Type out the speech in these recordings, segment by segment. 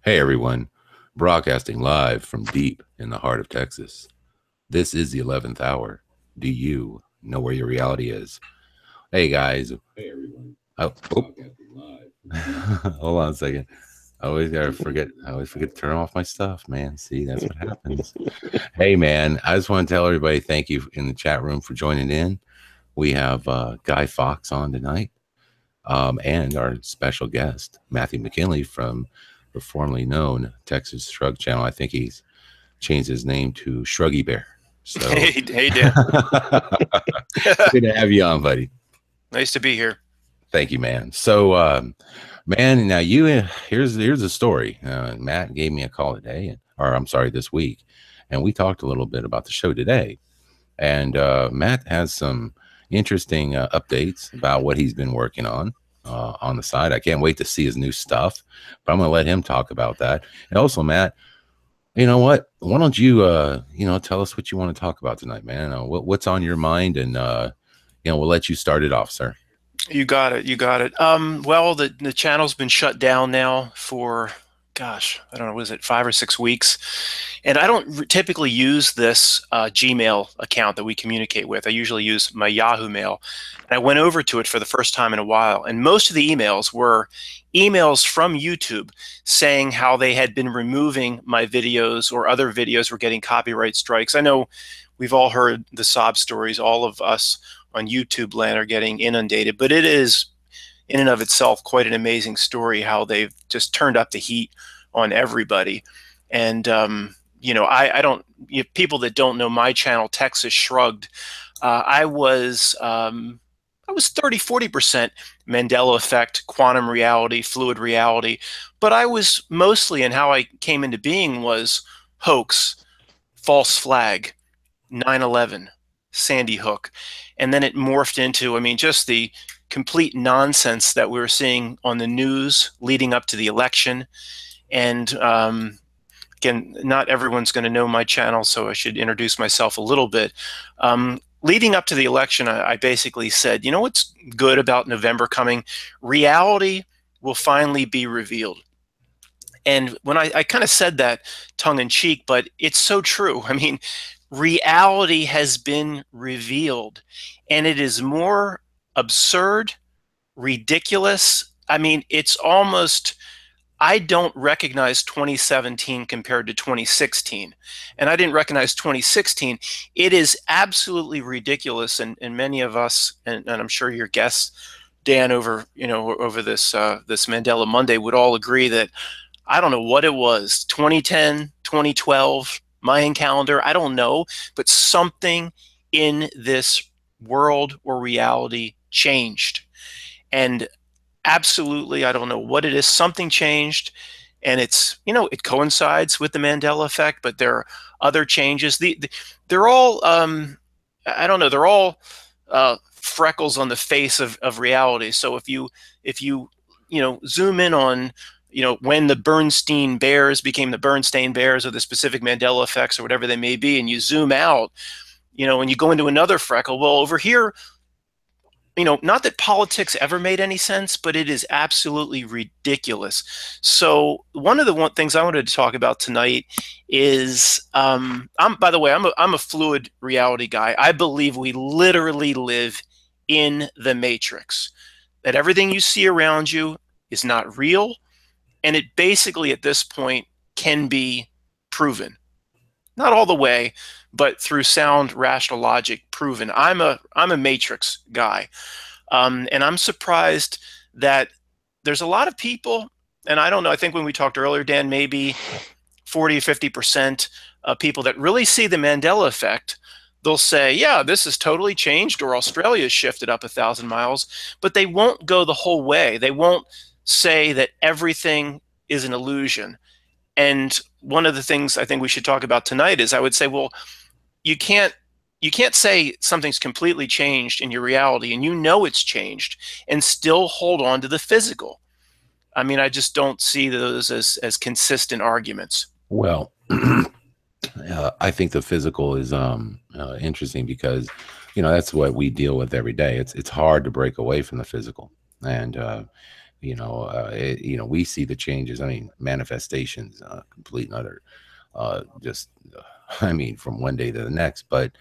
Hey everyone, broadcasting live from deep in the heart of Texas. This is the 11th hour. Do you know where your reality is? Hey guys. Hey everyone. Broadcasting live. Hold on a second. I always forget to turn off my stuff, man. See, that's what happens. Hey man, I just want to tell everybody thank you in the chat room for joining in. We have Guy Fox on tonight. And our special guest, Matthew McKinley from the formerly known Texas Shrug Channel. I think he's changed his name to Shruggy Bear. So, hey Dan. Good to have you on, buddy. Nice to be here. Thank you, man. So, man, now here's the story. Matt gave me a call today, or I'm sorry, this week, and we talked a little bit about the show today. And Matt has some interesting updates about what he's been working on the side. I can't wait to see his new stuff, but I'm going to let him talk about that. And also, Matt, you know what? Why don't you, tell us what you want to talk about tonight, man? What's on your mind, and we'll let you start it off, sir. You got it. Well, the channel's been shut down now for, gosh, I don't know, was it 5 or 6 weeks? And I don't typically use this Gmail account that we communicate with. I usually use my Yahoo Mail. And I went over to it for the first time in a while. And most of the emails were emails from YouTube saying how they had been removing my videos, or other videos were getting copyright strikes. I know we've all heard the sob stories. All of us on YouTube land are getting inundated, but it is in and of itself quite an amazing story how they've just turned up the heat on everybody. And I don't, people that don't know my channel, Texas Shrugged, I was 30-40% Mandela effect, quantum reality, fluid reality, but I was mostly, and how I came into being was hoax, false flag, 9/11, Sandy Hook. And then it morphed into, just the complete nonsense that we were seeing on the news leading up to the election. And again, not everyone's going to know my channel, so I should introduce myself a little bit. Leading up to the election, I basically said, you know what's good about November coming? Reality will finally be revealed. And when I kind of said that tongue in cheek, but it's so true. Reality has been revealed, and it is more absurd, ridiculous. It's almost, I don't recognize 2017 compared to 2016, and I didn't recognize 2016. It is absolutely ridiculous, and many of us, and I'm sure your guests, Dan, over this this Mandela Monday, would all agree that, I don't know what it was, 2010, 2012, Mayan calendar, I don't know, but something in this world or reality changed. And absolutely, I don't know what it is, something changed, and it's, it coincides with the Mandela effect, but there are other changes. They're all, I don't know, they're all freckles on the face of reality. So if you zoom in on, when the Bernstein Bears became the Bernstein Bears, or the specific Mandela effects, or whatever they may be, and you zoom out, and you go into another freckle, well, over here, not that politics ever made any sense, but it is absolutely ridiculous. So one of the things I wanted to talk about tonight is, by the way, I'm a fluid reality guy. I believe we literally live in the Matrix, that everything you see around you is not real. And it basically, at this point, can be proven. Not all the way, but through sound, rational logic, proven. I'm a Matrix guy. And I'm surprised that there's a lot of people, and I don't know, I think when we talked earlier, Dan, maybe 40 or 50% of people that really see the Mandela effect, they'll say, yeah, this has totally changed, or Australia's shifted up 1,000 miles, but they won't go the whole way. They won't say that everything is an illusion. And one of the things I think we should talk about tonight is, I would say, well, you can't say something's completely changed in your reality, and it's changed, and still hold on to the physical. I just don't see those as consistent arguments. Well, I think the physical is interesting because, that's what we deal with every day. It's hard to break away from the physical. And we see the changes. I mean, manifestations, complete and utter, just, I mean, from one day to the next. But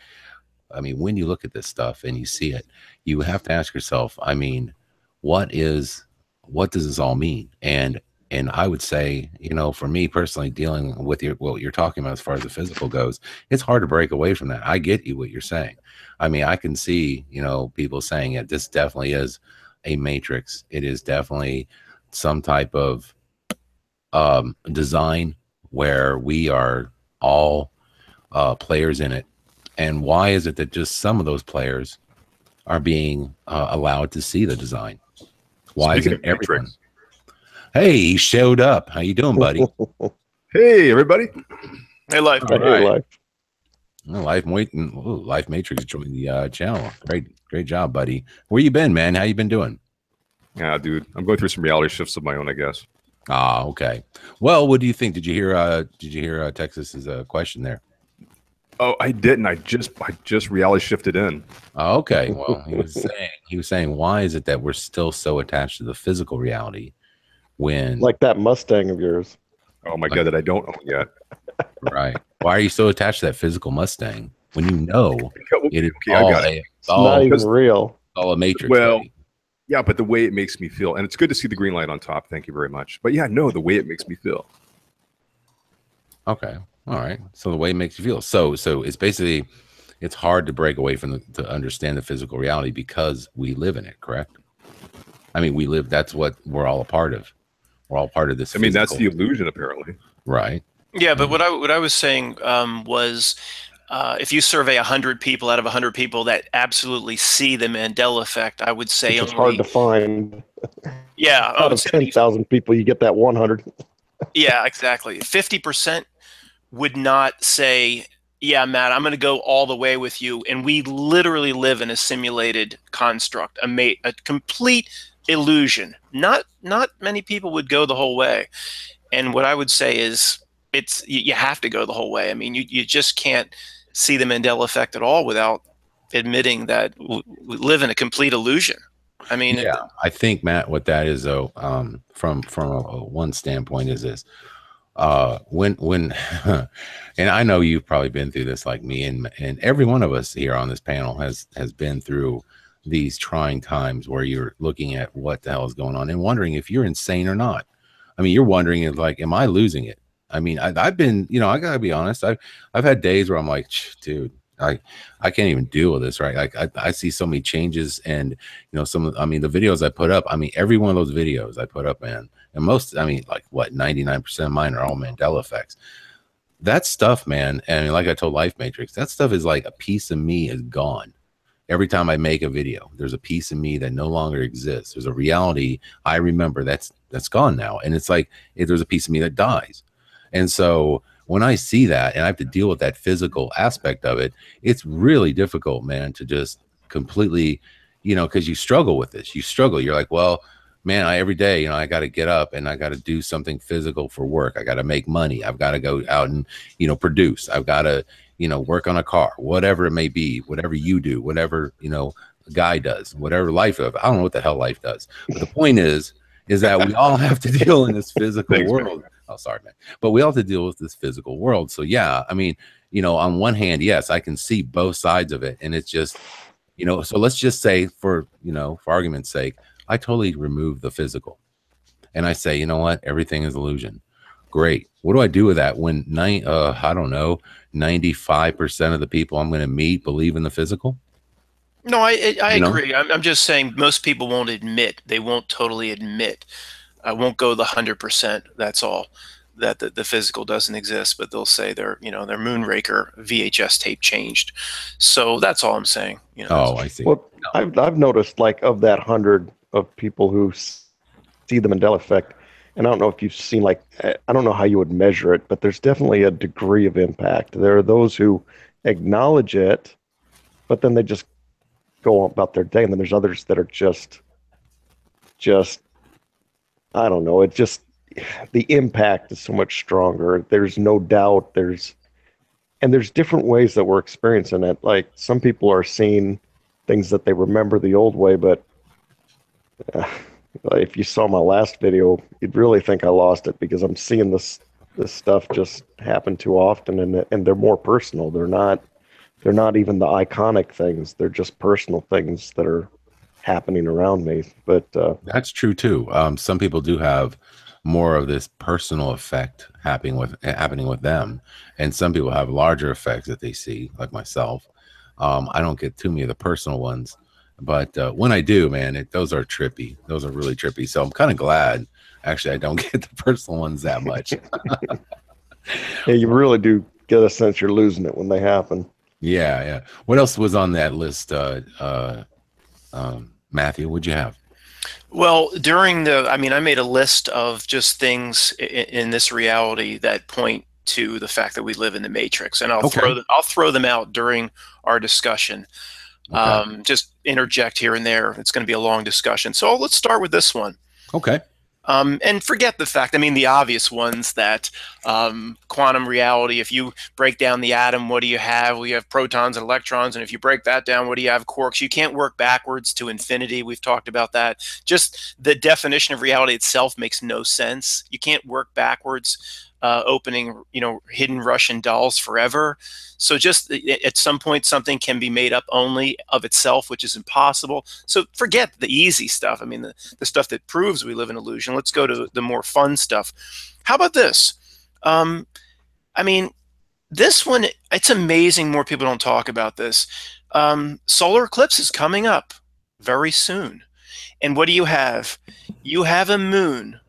I mean, when you look at this stuff and you see it, you have to ask yourself, I mean, what does this all mean? And I would say, for me personally, dealing with what you're talking about as far as the physical goes, it's hard to break away from that. I get you what you're saying. I mean, I can see, people saying it. This definitely is a matrix. It is definitely some type of design where we are all players in it. And why is it that just some of those players are being allowed to see the design? Why Speaking isn't of everyone? Matrix. Hey, he showed up. How you doing, buddy? Hey, everybody. Hey, life. All Hey, right. life. Well, Life Matrix joined the channel. Great job, buddy. Where you been, man? How you been doing? Yeah, dude. I'm going through some reality shifts of my own, I guess. Ah, okay. Well, what do you think? Did you hear Texas's question there? Oh, I didn't. I just reality shifted in. Oh, okay. Well, he was saying, why is it that we're still so attached to the physical reality when Like that Mustang of yours. Oh my God, that I don't own yet. right? Why are you so attached to that physical Mustang when you know it is Okay, I got it. It's not even because- real. all a matrix? Well, buddy. Yeah, but the way it makes me feel, and it's good to see the green light on top. Thank you very much. But yeah, no, the way it makes me feel. Okay. All right. So the way it makes you feel. So it's basically, it's hard to break away from to understand the physical reality because we live in it, correct? I mean, that's what we're all a part of. We're all part of this. I mean, that's the physical- illusion, apparently. right. Yeah, but what I was saying was, if you survey 100 people out of 100 people that absolutely see the Mandela effect, I would say Which is only hard to find. yeah, I Out would of say 10,000 people, you get that 100. yeah, exactly. 50% would not say, "Yeah, Matt, I'm going to go all the way with you." And we literally live in a simulated construct, a complete illusion. Not many people would go the whole way. And what I would say is, you have to go the whole way. I mean, you just can't see the Mandela effect at all without admitting that we live in a complete illusion. I mean, Yeah, I think, Matt, what that is, though, from one standpoint, is this: when and I know you've probably been through this like me, and every one of us here on this panel has been through these trying times where you're looking at what the hell is going on and wondering if you're insane or not. I mean, you're wondering if, like, am I losing it? I mean, I've been, I gotta be honest. I've had days where I'm like, dude, I can't even deal with this, right? Like I see so many changes, and the videos I put up. I mean, every one of those videos I put up, man, and most, I mean, like what, 99% of mine are all Mandela effects. That stuff, man, and like I told Life Matrix, that stuff is like a piece of me is gone. Every time I make a video, there's a piece of me that no longer exists. There's a reality I remember that's gone now, and it's like there's a piece of me that dies. And so when I see that and I have to deal with that physical aspect of it, it's really difficult, man, to just completely, because you struggle with this. You struggle. You're like, well, man, every day, I got to get up and I got to do something physical for work. I got to make money. I've got to go out and, produce. I've got to, work on a car, whatever it may be, whatever you do, whatever, a guy does, whatever life of. I don't know what the hell life does. But the point is that we all have to deal in this physical world. Man. Oh, sorry, man. But we all have to deal with this physical world. So, yeah, I mean, on one hand, yes, I can see both sides of it. And it's just, so let's just say for argument's sake, I totally remove the physical. And I say, you know what? Everything is illusion. Great. What do I do with that when, I don't know, 95% of the people I'm going to meet believe in the physical? No, I agree. I'm just saying most people won't admit. They won't totally admit. I won't go the 100%. That's all. That the physical doesn't exist, but they'll say their Moonraker VHS tape changed. So that's all I'm saying. Oh, I see. Well, I've noticed, like, of that 100 of people who see the Mandela effect, and I don't know if you've seen, like, I don't know how you would measure it, but there's definitely a degree of impact. There are those who acknowledge it, but then they just go about their day, and then there's others that are just I don't know. It just, the impact is so much stronger. There's no doubt. There's different ways that we're experiencing it. Like, some people are seeing things that they remember the old way, but If you saw my last video, you'd really think I lost it because I'm seeing this stuff just happen too often, and they're more personal. They're not even the iconic things. They're just personal things that are happening around me. But That's true too. Some people do have more of this personal effect happening with them, and some people have larger effects that they see, like myself. I don't get too many of the personal ones, but when I do, man, those are trippy. Those are really trippy. So I'm kind of glad, actually, I don't get the personal ones that much. yeah, you really do get a sense you're losing it when they happen. Yeah, yeah. What else was on that list, Matthew? What'd you have? Well, I mean, I made a list of just things in this reality that point to the fact that we live in the Matrix, and I'll throw them out during our discussion. Okay. Just interject here and there. It's going to be a long discussion. So let's start with this one. Okay. And forget the fact, I mean, the obvious ones that quantum reality, if you break down the atom, what do you have? Well, you have protons and electrons. And if you break that down, what do you have? Quarks. You can't work backwards to infinity. We've talked about that. Just the definition of reality itself makes no sense. You can't work backwards, opening, hidden Russian dolls forever. So just at some point, something can be made up only of itself, which is impossible. So forget the easy stuff. I mean, the stuff that proves we live in illusion. Let's go to the more fun stuff. How about this? I mean, this one, it's amazing more people don't talk about this. Solar eclipse is coming up very soon. And what do you have? You have a moon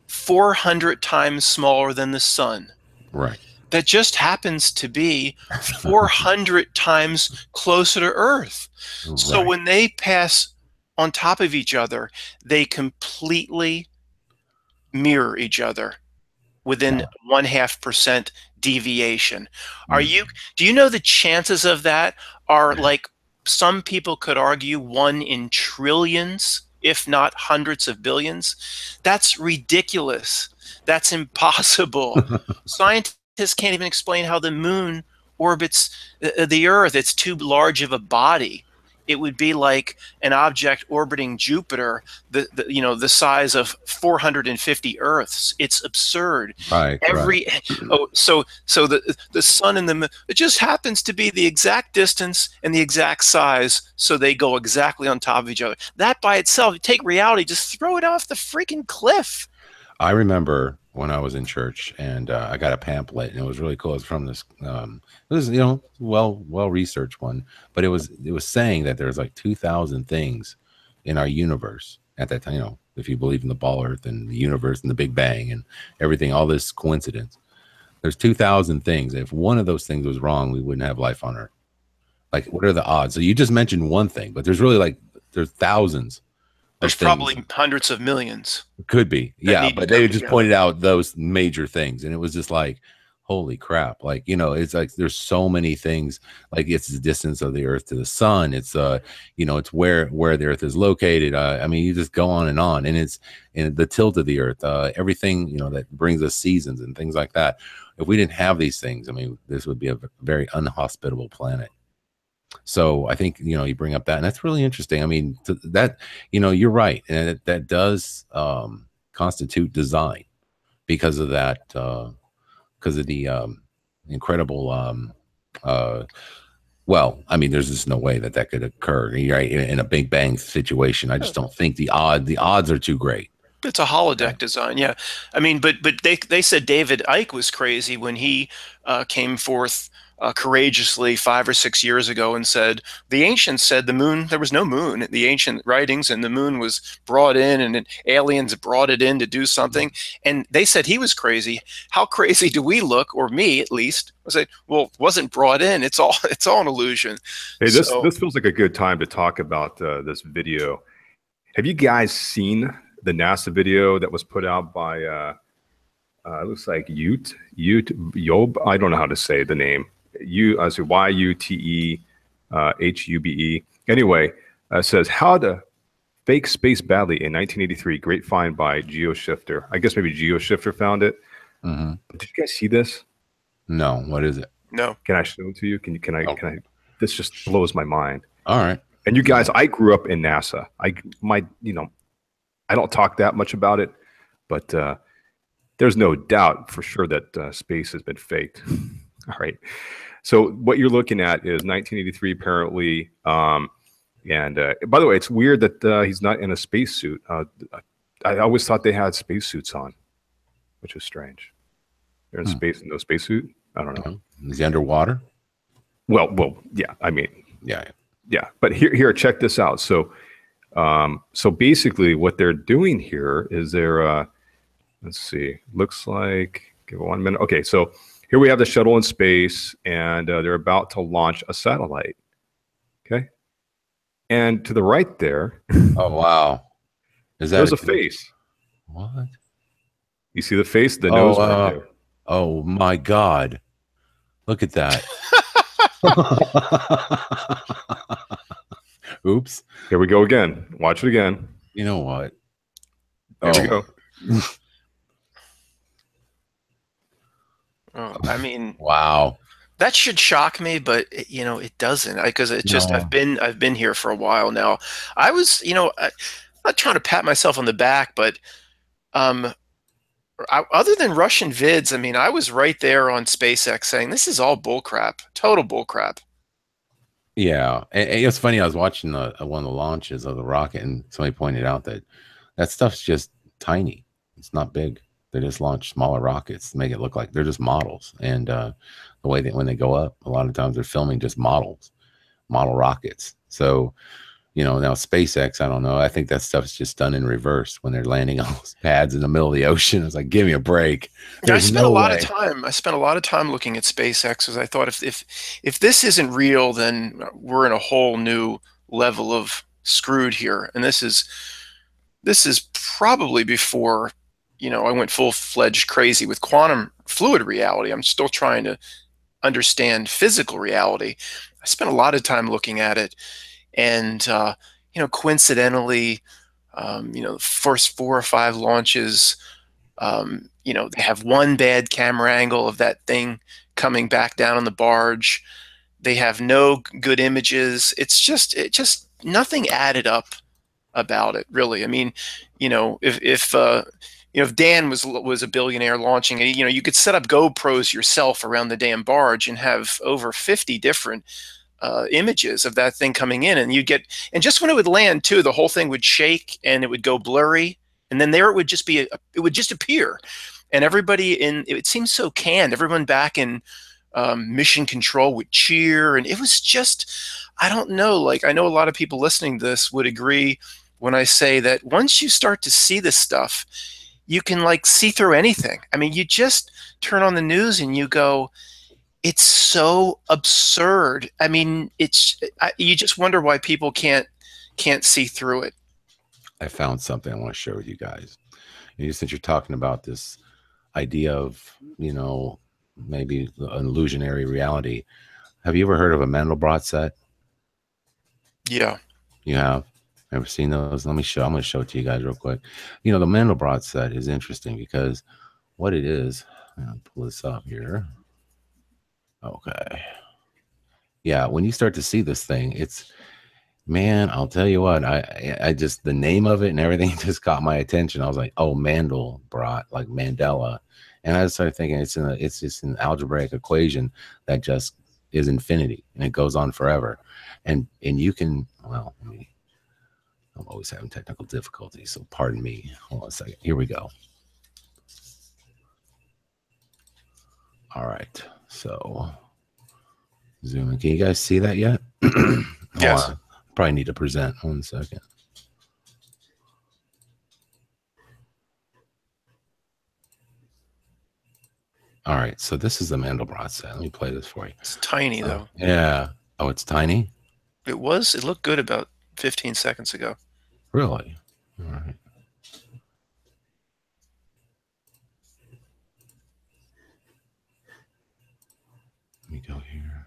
400 times smaller than the sun. Right. That just happens to be 400 times closer to Earth. Right. So when they pass on top of each other, they completely mirror each other within 0.5% deviation. Do you know the chances of that are, like, some people could argue 1 in trillions, if not hundreds of billions? That's ridiculous. That's impossible. Scientists can't even explain how the moon orbits the Earth. It's too large of a body. It would be like an object orbiting Jupiter, the size of 450 Earths. It's absurd. Right. So the sun and the moon, it just happens to be the exact distance and the exact size, so they go exactly on top of each other. That by itself, you take reality, just throw it off the freaking cliff. I remember when I was in church, and I got a pamphlet, and it was really cool. It's from this, it was, well researched one, but it was saying that there's like 2,000 things in our universe at that time. If you believe in the ball earth and the universe and the Big Bang and everything, all this coincidence, there's 2,000 things. If one of those things was wrong, we wouldn't have life on Earth. Like, what are the odds? So you just mentioned one thing, but there's really there's thousands. There's probably hundreds of millions. Could be, yeah, but they just pointed out those major things, and it was just like, holy crap! Like, it's like there's so many things. Like, it's the distance of the Earth to the sun. It's it's where the Earth is located. I mean, you just go on, and it's in the tilt of the Earth. Everything that brings us seasons and things like that. If we didn't have these things, I mean, this would be a very unhospitable planet. So I think, you bring up that, and that's really interesting. I mean, that, you're right. And that does constitute design because of that, because of the incredible, well, I mean, there's just no way that could occur, right? In a Big Bang situation. I just don't think the odds are too great. It's a holodeck design, yeah. I mean, but they said David Icke was crazy when he came forth courageously 5 or 6 years ago and said the ancients said the moon, there was no moon, the ancient writings, and the moon was brought in, and aliens brought it in to do something, and they said he was crazy. How crazy do we look, or me at least? I said, well, it wasn't brought in. It's all an illusion. Hey, this feels like a good time to talk about this video. Have you guys seen the NASA video that was put out by it looks like Yob? I don't know how to say the name. Yutehube. Anyway, says how to fake space badly in 1983. Great find by GeoShifter. I guess maybe GeoShifter found it. Mm-hmm. Did you guys see this? No. What is it? No. Can I show it to you? Can I? This just blows my mind. All right. And you guys, I grew up in NASA. I don't talk that much about it, but there's no doubt for sure that space has been faked. All right. So what you're looking at is 1983, apparently. And by the way, it's weird that he's not in a spacesuit. I always thought they had spacesuits on, which is strange. They're in space in no spacesuit. I don't know. Is he underwater? Well, yeah. I mean, yeah. But here, check this out. So, so basically, what they're doing here is they're let's see. Looks like, give it 1 minute. Okay, so here we have the shuttle in space, and they're about to launch a satellite. Okay, and to the right there, Oh wow, is that there's a face. What? You see the face, the nose right there. Oh my God, look at that. Oops. Here we go again. Watch it again. You know what? There we go. Oh, I mean, Wow. that should shock me, but it doesn't, because it just I've been here for a while now. I was, I'm not trying to pat myself on the back, but other than Russian vids, I mean, I was right there on SpaceX saying this is all bullcrap, total bullcrap. Yeah, and it's funny. I was watching one of the launches of the rocket, and somebody pointed out that stuff's just tiny. It's not big. They just launch smaller rockets to make it look like they're just models. And the way that when they go up, a lot of times they're filming just model rockets. So, now SpaceX, I don't know. I think that stuff is just done in reverse when they're landing on those pads in the middle of the ocean. It's like, give me a break. I spent a lot of time looking at SpaceX, because I thought if this isn't real, then we're in a whole new level of screwed here. And this is probably before I went full-fledged crazy with quantum fluid reality. I'm still trying to understand physical reality. I spent a lot of time looking at it, and coincidentally, the first 4 or 5 launches, they have one bad camera angle of that thing coming back down on the barge. They have no good images. It's just nothing added up about it, really. I mean, if Dan was a billionaire launching it, you could set up GoPros yourself around the damn barge and have over 50 different images of that thing coming in, and and just when it would land too, the whole thing would shake and it would go blurry, and then there it would just appear, and it seems so canned. Everyone back in mission control would cheer, and it was just, I don't know. Like, I know a lot of people listening to this would agree when I say that once you start to see this stuff, you can see through anything. I mean, you just turn on the news and you go, it's so absurd. I mean, you just wonder why people can't see through it. I found something I want to share with you guys. Since you're talking about this idea of, maybe an illusionary reality, have you ever heard of a Mandelbrot set? Yeah. You have? Ever seen those? I'm going to show it to you guys real quick. The Mandelbrot set is interesting because what it is, I'll pull this up here. Okay. Yeah, when you start to see this thing, man, I'll tell you what, I just, the name of it and everything just caught my attention. I was like, oh, Mandelbrot, like Mandela. And I just started thinking it's just an algebraic equation that just is infinity, and it goes on forever. And you can, well, I'm always having technical difficulties, so pardon me. Hold on a second. Here we go. All right. So zoom in. Can you guys see that yet? Yes. Probably need to present. 1 second. All right. So this is the Mandelbrot set. Let me play this for you. It's tiny, though. Yeah. Oh, it's tiny? It looked good about 15 seconds ago. Really? All right. Let me go here.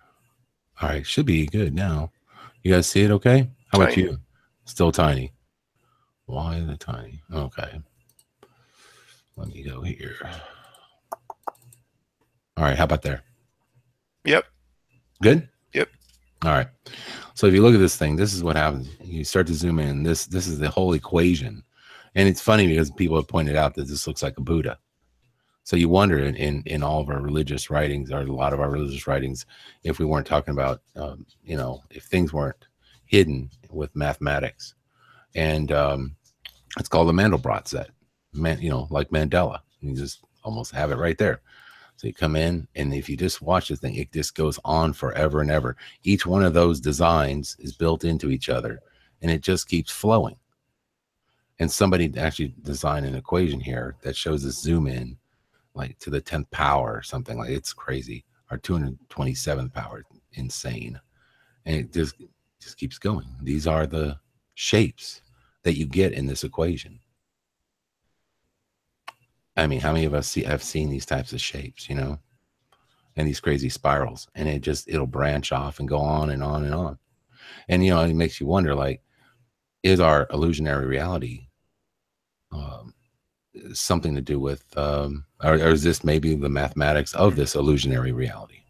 All right, should be good now. You guys see it okay? How about you? Still tiny. Why is it tiny? Okay. Let me go here. All right, how about there? Yep. Good? Yep. All right. So if you look at this thing, this is what happens. You start to zoom in. This is the whole equation. And it's funny because people have pointed out that this looks like a Buddha. So you wonder in all of our religious writings, or a lot of our religious writings, if we weren't talking about, you know, if things weren't hidden with mathematics. And it's called the Mandelbrot set, you know, like Mandela. You just almost have it right there. So you come in, and if you just watch this thing, it just goes on forever and ever. Each one of those designs is built into each other, and it just keeps flowing. And somebody actually designed an equation here that shows us zoom in like to the 10th power or something. Like, it's crazy. Our 227th power, insane. And it just keeps going. These are the shapes that you get in this equation. I mean, how many of us have seen these types of shapes, you know, and these crazy spirals, and it'll branch off and go on and on and on. And, you know, it makes you wonder, like, is our illusionary reality something to do with, or is this maybe the mathematics of this illusionary reality?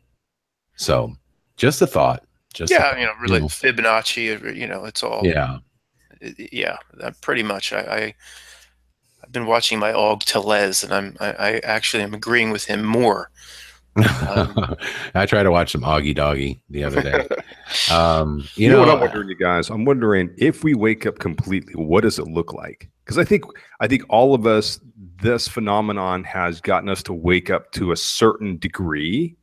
So just a thought. Just yeah, you know, really, Fibonacci, you know, it's all. Yeah. Yeah, pretty much. I've been watching my Og Tellez, and I actually am agreeing with him more. I tried to watch some Augie Doggy the other day. You know what I'm wondering, you guys? I'm wondering, if we wake up completely, what does it look like? Because I think all of us, this phenomenon has gotten us to wake up to a certain degree.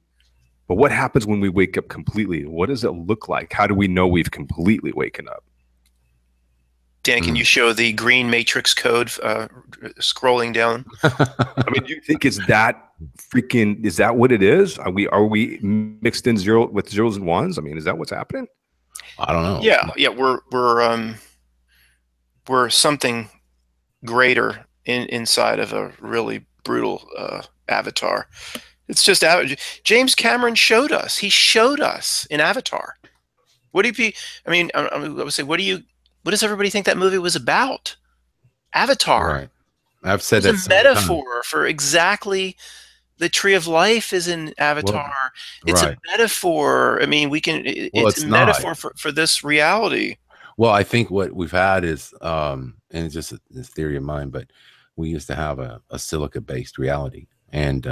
But what happens when we wake up completely? What does it look like? How do we know we've completely waken up? Dan, can you show the green matrix code scrolling down? I mean, do you think is that what it is? Are we mixed in with zeros and ones? I mean, is that what's happening? I don't know. Yeah, we're something greater inside of a really brutal avatar. It's just James Cameron showed us. He showed us in Avatar. What do you? I mean, I would say, what does everybody think that movie was about? Avatar. Right. I've said that. It's a metaphor for exactly. The tree of life is in Avatar. Well, it's a metaphor. I mean, it's a metaphor for this reality. Well, I think what we've had is, and it's just this theory of mine, but we used to have a silica-based reality, and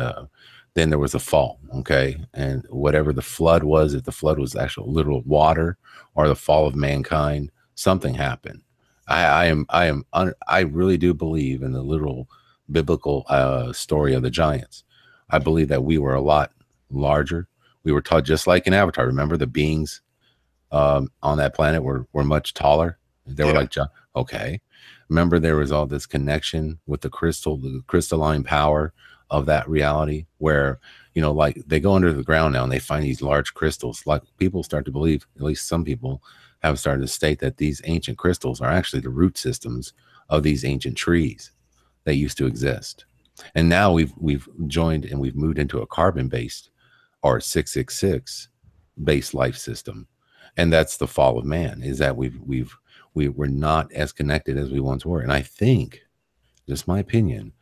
then there was a fall, okay? And whatever the flood was, if the flood was actual literal water or the fall of mankind, something happened. I really do believe in the literal biblical story of the giants. I believe that we were a lot larger. We were taught, just like in Avatar. Remember, the beings on that planet were much taller. They were like, okay. Remember, there was all this connection with the crystalline power of that reality, where, you know, like, they go under the ground now and they find these large crystals. Like, people start to believe, at least some people have started to state, that these ancient crystals are actually the root systems of these ancient trees that used to exist. And now we've joined and we've moved into a carbon-based, or 666 based life system. And that's the fall of man, is that we're not as connected as we once were. And I think, just my opinion,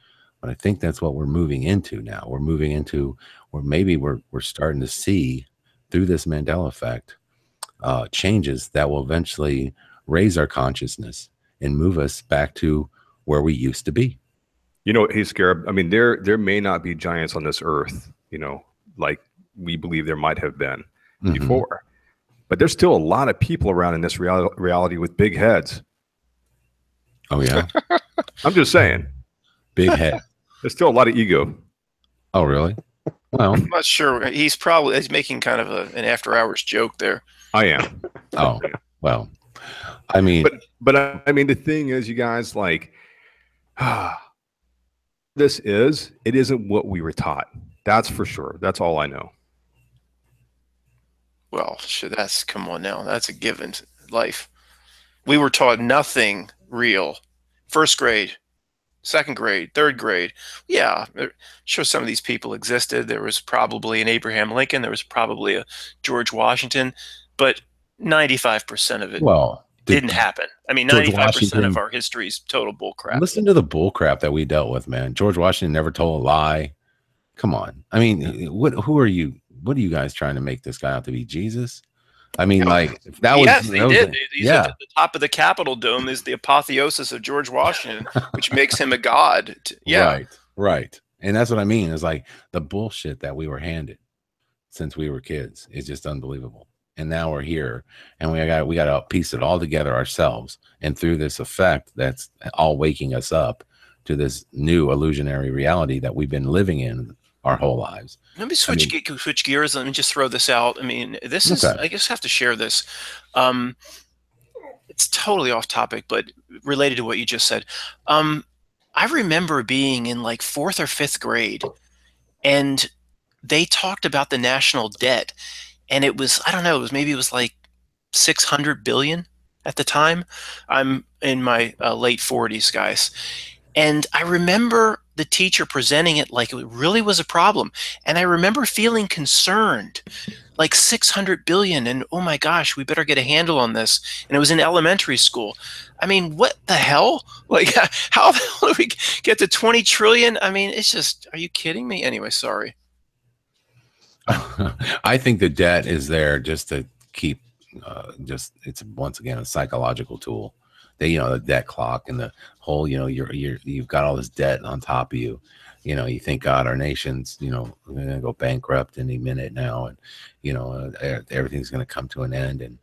but I think that's what we're moving into now. We're moving into where maybe we're starting to see, through this Mandela effect, changes that will eventually raise our consciousness and move us back to where we used to be. You know, hey, Scarab, I mean, there may not be giants on this earth, you know, like we believe there might have been before. But there's still a lot of people around in this reality with big heads. Oh, yeah? I'm just saying. Big head. There's still a lot of ego. Oh, really? Well, I'm not sure. He's making kind of an after-hours joke there. I am. Oh, well, I mean. But I mean, the thing is, you guys, like, it isn't what we were taught. That's for sure. That's all I know. Well, come on now. That's a given life. We were taught nothing real. First grade, second grade, third grade. Yeah, sure, some of these people existed. There was probably an Abraham Lincoln. There was probably a George Washington. But 95% of it didn't happen. I mean, 95% of our history is total bullcrap. Listen to the bullcrap that we dealt with, man. George Washington never told a lie. Come on. I mean, who are you? What are you guys trying to make this guy out to be? Jesus? I mean, like that Yes, was, they that was did. He said yeah, that the top of the Capitol dome is the apotheosis of George Washington, which makes him a god. Yeah. right, right. And that's what I mean. Is like the bullshit that we were handed since we were kids is just unbelievable. And now we're here, and we got to piece it all together ourselves. And through this effect, that's all waking us up to this new illusionary reality that we've been living in our whole lives. Let me switch gears. Let me just throw this out. I mean, this is, Okay. I just have to share this. It's totally off topic, but related to what you just said. I remember being in like 4th or 5th grade, and they talked about the national debt, and it was, I don't know, it was like 600 billion at the time. I'm in my late 40s, guys. And I remember the teacher presenting it like it really was a problem. And I remember feeling concerned, like 600 billion. And oh my gosh, we better get a handle on this. And it was in elementary school. I mean, what the hell? Like, how the hell do we get to 20 trillion? I mean, it's just, are you kidding me? Anyway, sorry. I think the debt is there just to keep, it's once again a psychological tool. The debt clock and the whole, you've got all this debt on top of you. You think, God, our nation's, gonna go bankrupt any minute now, and everything's gonna come to an end, and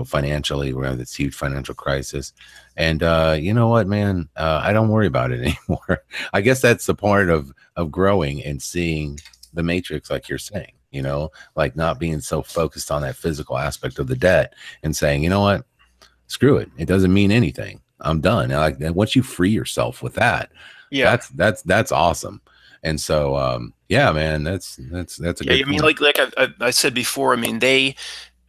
financially we're in this huge financial crisis. And you know what, man, I don't worry about it anymore. I guess that's the part of growing and seeing the matrix, like you're saying, like not being so focused on that physical aspect of the debt and saying, you know what, screw it. It doesn't mean anything. I'm done. Like once you free yourself with that, yeah, that's awesome. And so, yeah, man, that's a good I mean, point. like I said before, I mean, they,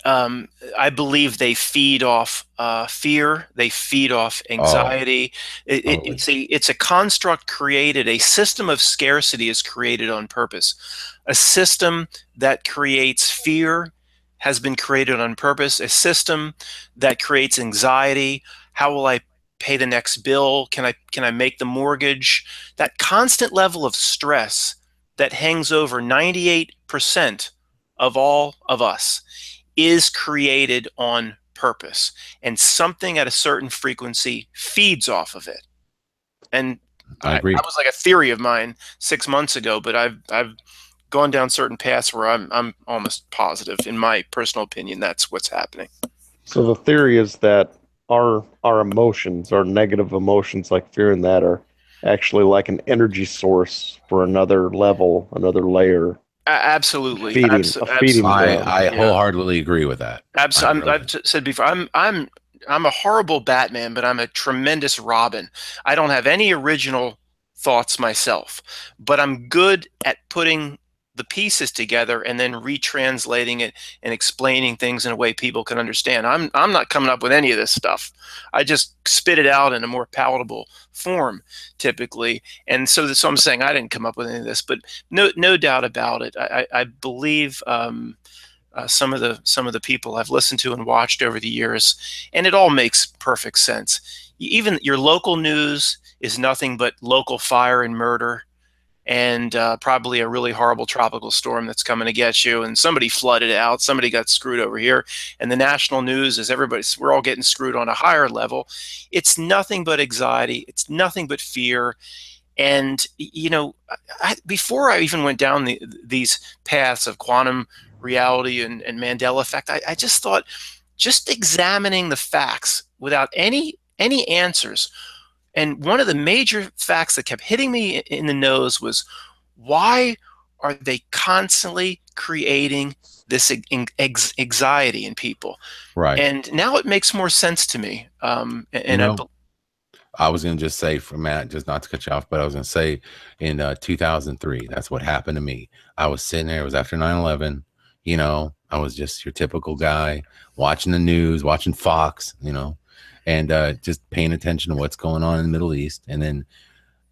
I believe they feed off fear. They feed off anxiety. It's a construct created. A system of scarcity is created on purpose. A system that creates fear has been created on purpose. A system that creates anxiety. How will I pay the next bill? Can I make the mortgage? That constant level of stress that hangs over 98% of all of us is created on purpose, and something at a certain frequency feeds off of it. And I agree. That was like a theory of mine 6 months ago, but I've gone down certain paths where I'm almost positive, in my personal opinion, that's what's happening. So the theory is that our emotions, our negative emotions like fear and that, are actually like an energy source for another level, another layer. Absolutely. Feeding I wholeheartedly agree with that. Absolutely. I've said before, I'm a horrible Batman, but I'm a tremendous Robin. I don't have any original thoughts myself, but I'm good at putting the pieces together and then retranslating it and explaining things in a way people can understand. I'm not coming up with any of this stuff. I just spit it out in a more palatable form, typically. And so I'm saying I didn't come up with any of this, but no doubt about it. I believe some of the people I've listened to and watched over the years, and it all makes perfect sense. Even your local news is nothing but local fire and murder, and probably a really horrible tropical storm that's coming to get you, and somebody flooded out, somebody got screwed over here, and the national news is we're all getting screwed on a higher level. It's nothing but anxiety. It's nothing but fear. And before I even went down these paths of quantum reality and Mandela effect, I just thought, just examining the facts without any answers. And one of the major facts that kept hitting me in the nose was, why are they constantly creating this anxiety in people? Right. And now it makes more sense to me. I was going to just say, for Matt, just not to cut you off, but I was going to say in 2003, that's what happened to me. I was sitting there, it was after 9/11, I was just your typical guy watching the news, watching Fox, and just paying attention to what's going on in the Middle East. And then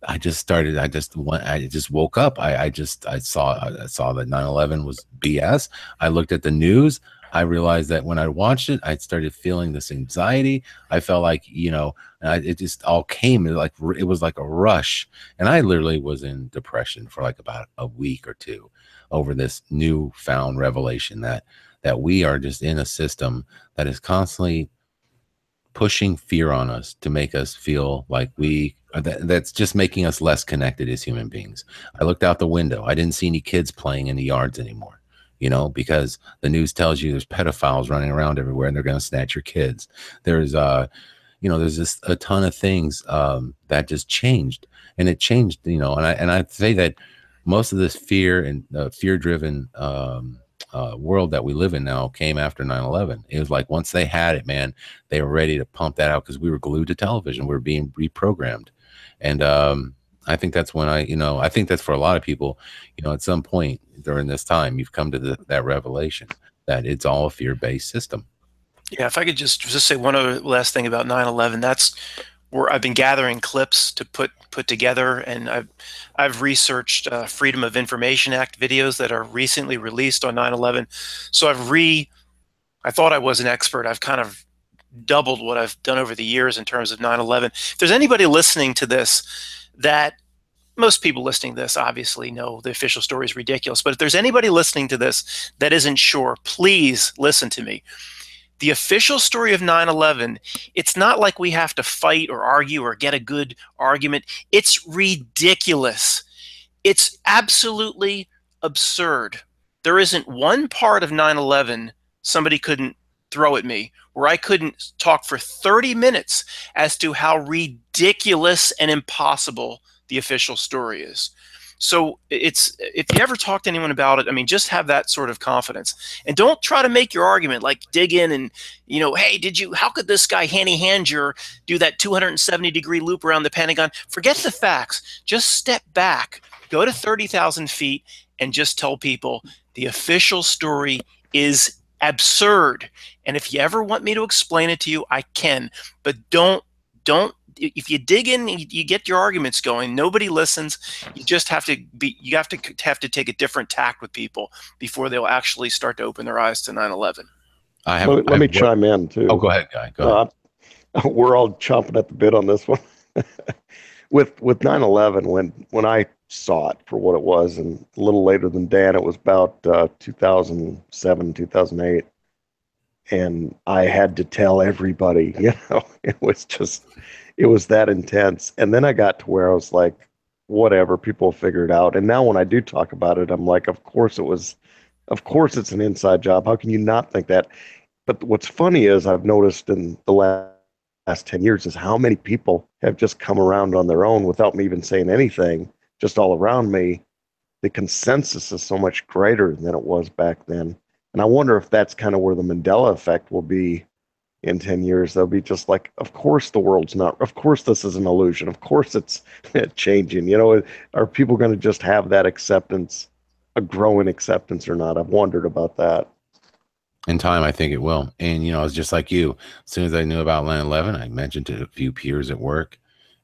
I just woke up. I saw that 9/11 was BS. I looked at the news. I realized that when I watched it, I started feeling this anxiety. I felt like, it just all came. It was like a rush. And I literally was in depression for like about a week or two over this newfound revelation that that we are just in a system that is constantly pushing fear on us to make us feel like that's just making us less connected as human beings. I looked out the window. I didn't see any kids playing in the yards anymore, you know, because the news tells you there's pedophiles running around everywhere and they're going to snatch your kids. There's, you know, there's just a ton of things that just changed, and it changed, you know, and I'd say that most of this fear and fear-driven world that we live in now came after 9/11. It was like once they had it, man, they were ready to pump that out because we were glued to television. We were being reprogrammed. And I think that's when I think that's for a lot of people, you know, at some point during this time, you've come to that revelation that it's all a fear-based system. Yeah, if I could just say one other last thing about 9/11, that's where I've been gathering clips to put together, and I've researched Freedom of Information Act videos that are recently released on 9/11. So I thought I was an expert. I've kind of doubled what I've done over the years in terms of 9/11. If there's anybody listening to this, that most people listening to this obviously know the official story is ridiculous, but if there's anybody listening to this that isn't sure, please listen to me. The official story of 9/11, it's not like we have to fight or argue or get a good argument. It's ridiculous. It's absolutely absurd. There isn't one part of 9/11 somebody couldn't throw at me where I couldn't talk for 30 minutes as to how ridiculous and impossible the official story is. So if you ever talk to anyone about it, I mean, just have that sort of confidence, and don't try to make your argument, like dig in and, you know, hey, how could this guy Hanny Hanger do that 270-degree loop around the Pentagon? Forget the facts. Just step back, go to 30,000 feet, and just tell people the official story is absurd. And if you ever want me to explain it to you, I can, but don't. If you dig in, you get your arguments going. Nobody listens. You just have to take a different tack with people before they'll actually start to open their eyes to 9/11. Let me chime in too. Oh, go ahead, Guy. Go ahead. We're all chomping at the bit on this one. with 9/11, when I saw it for what it was, and a little later than Dan, it was about 2007, 2008, and I had to tell everybody. You know, it was that intense. And then I got to where I was like, whatever, people will figure it out. And now when I do talk about it, I'm like, of course it's an inside job. How can you not think that? But what's funny is I've noticed in the last 10 years is how many people have just come around on their own without me even saying anything, just all around me. The consensus is so much greater than it was back then. And I wonder if that's kind of where the Mandela effect will be in 10 years. They'll be just like, of course the world's not, of course this is an illusion, of course it's changing. You know, are people going to just have that acceptance, a growing acceptance or not? I've wondered about that. In time, I think it will. And, you know, it's just like you. As soon as I knew about 9/11, I mentioned to a few peers at work.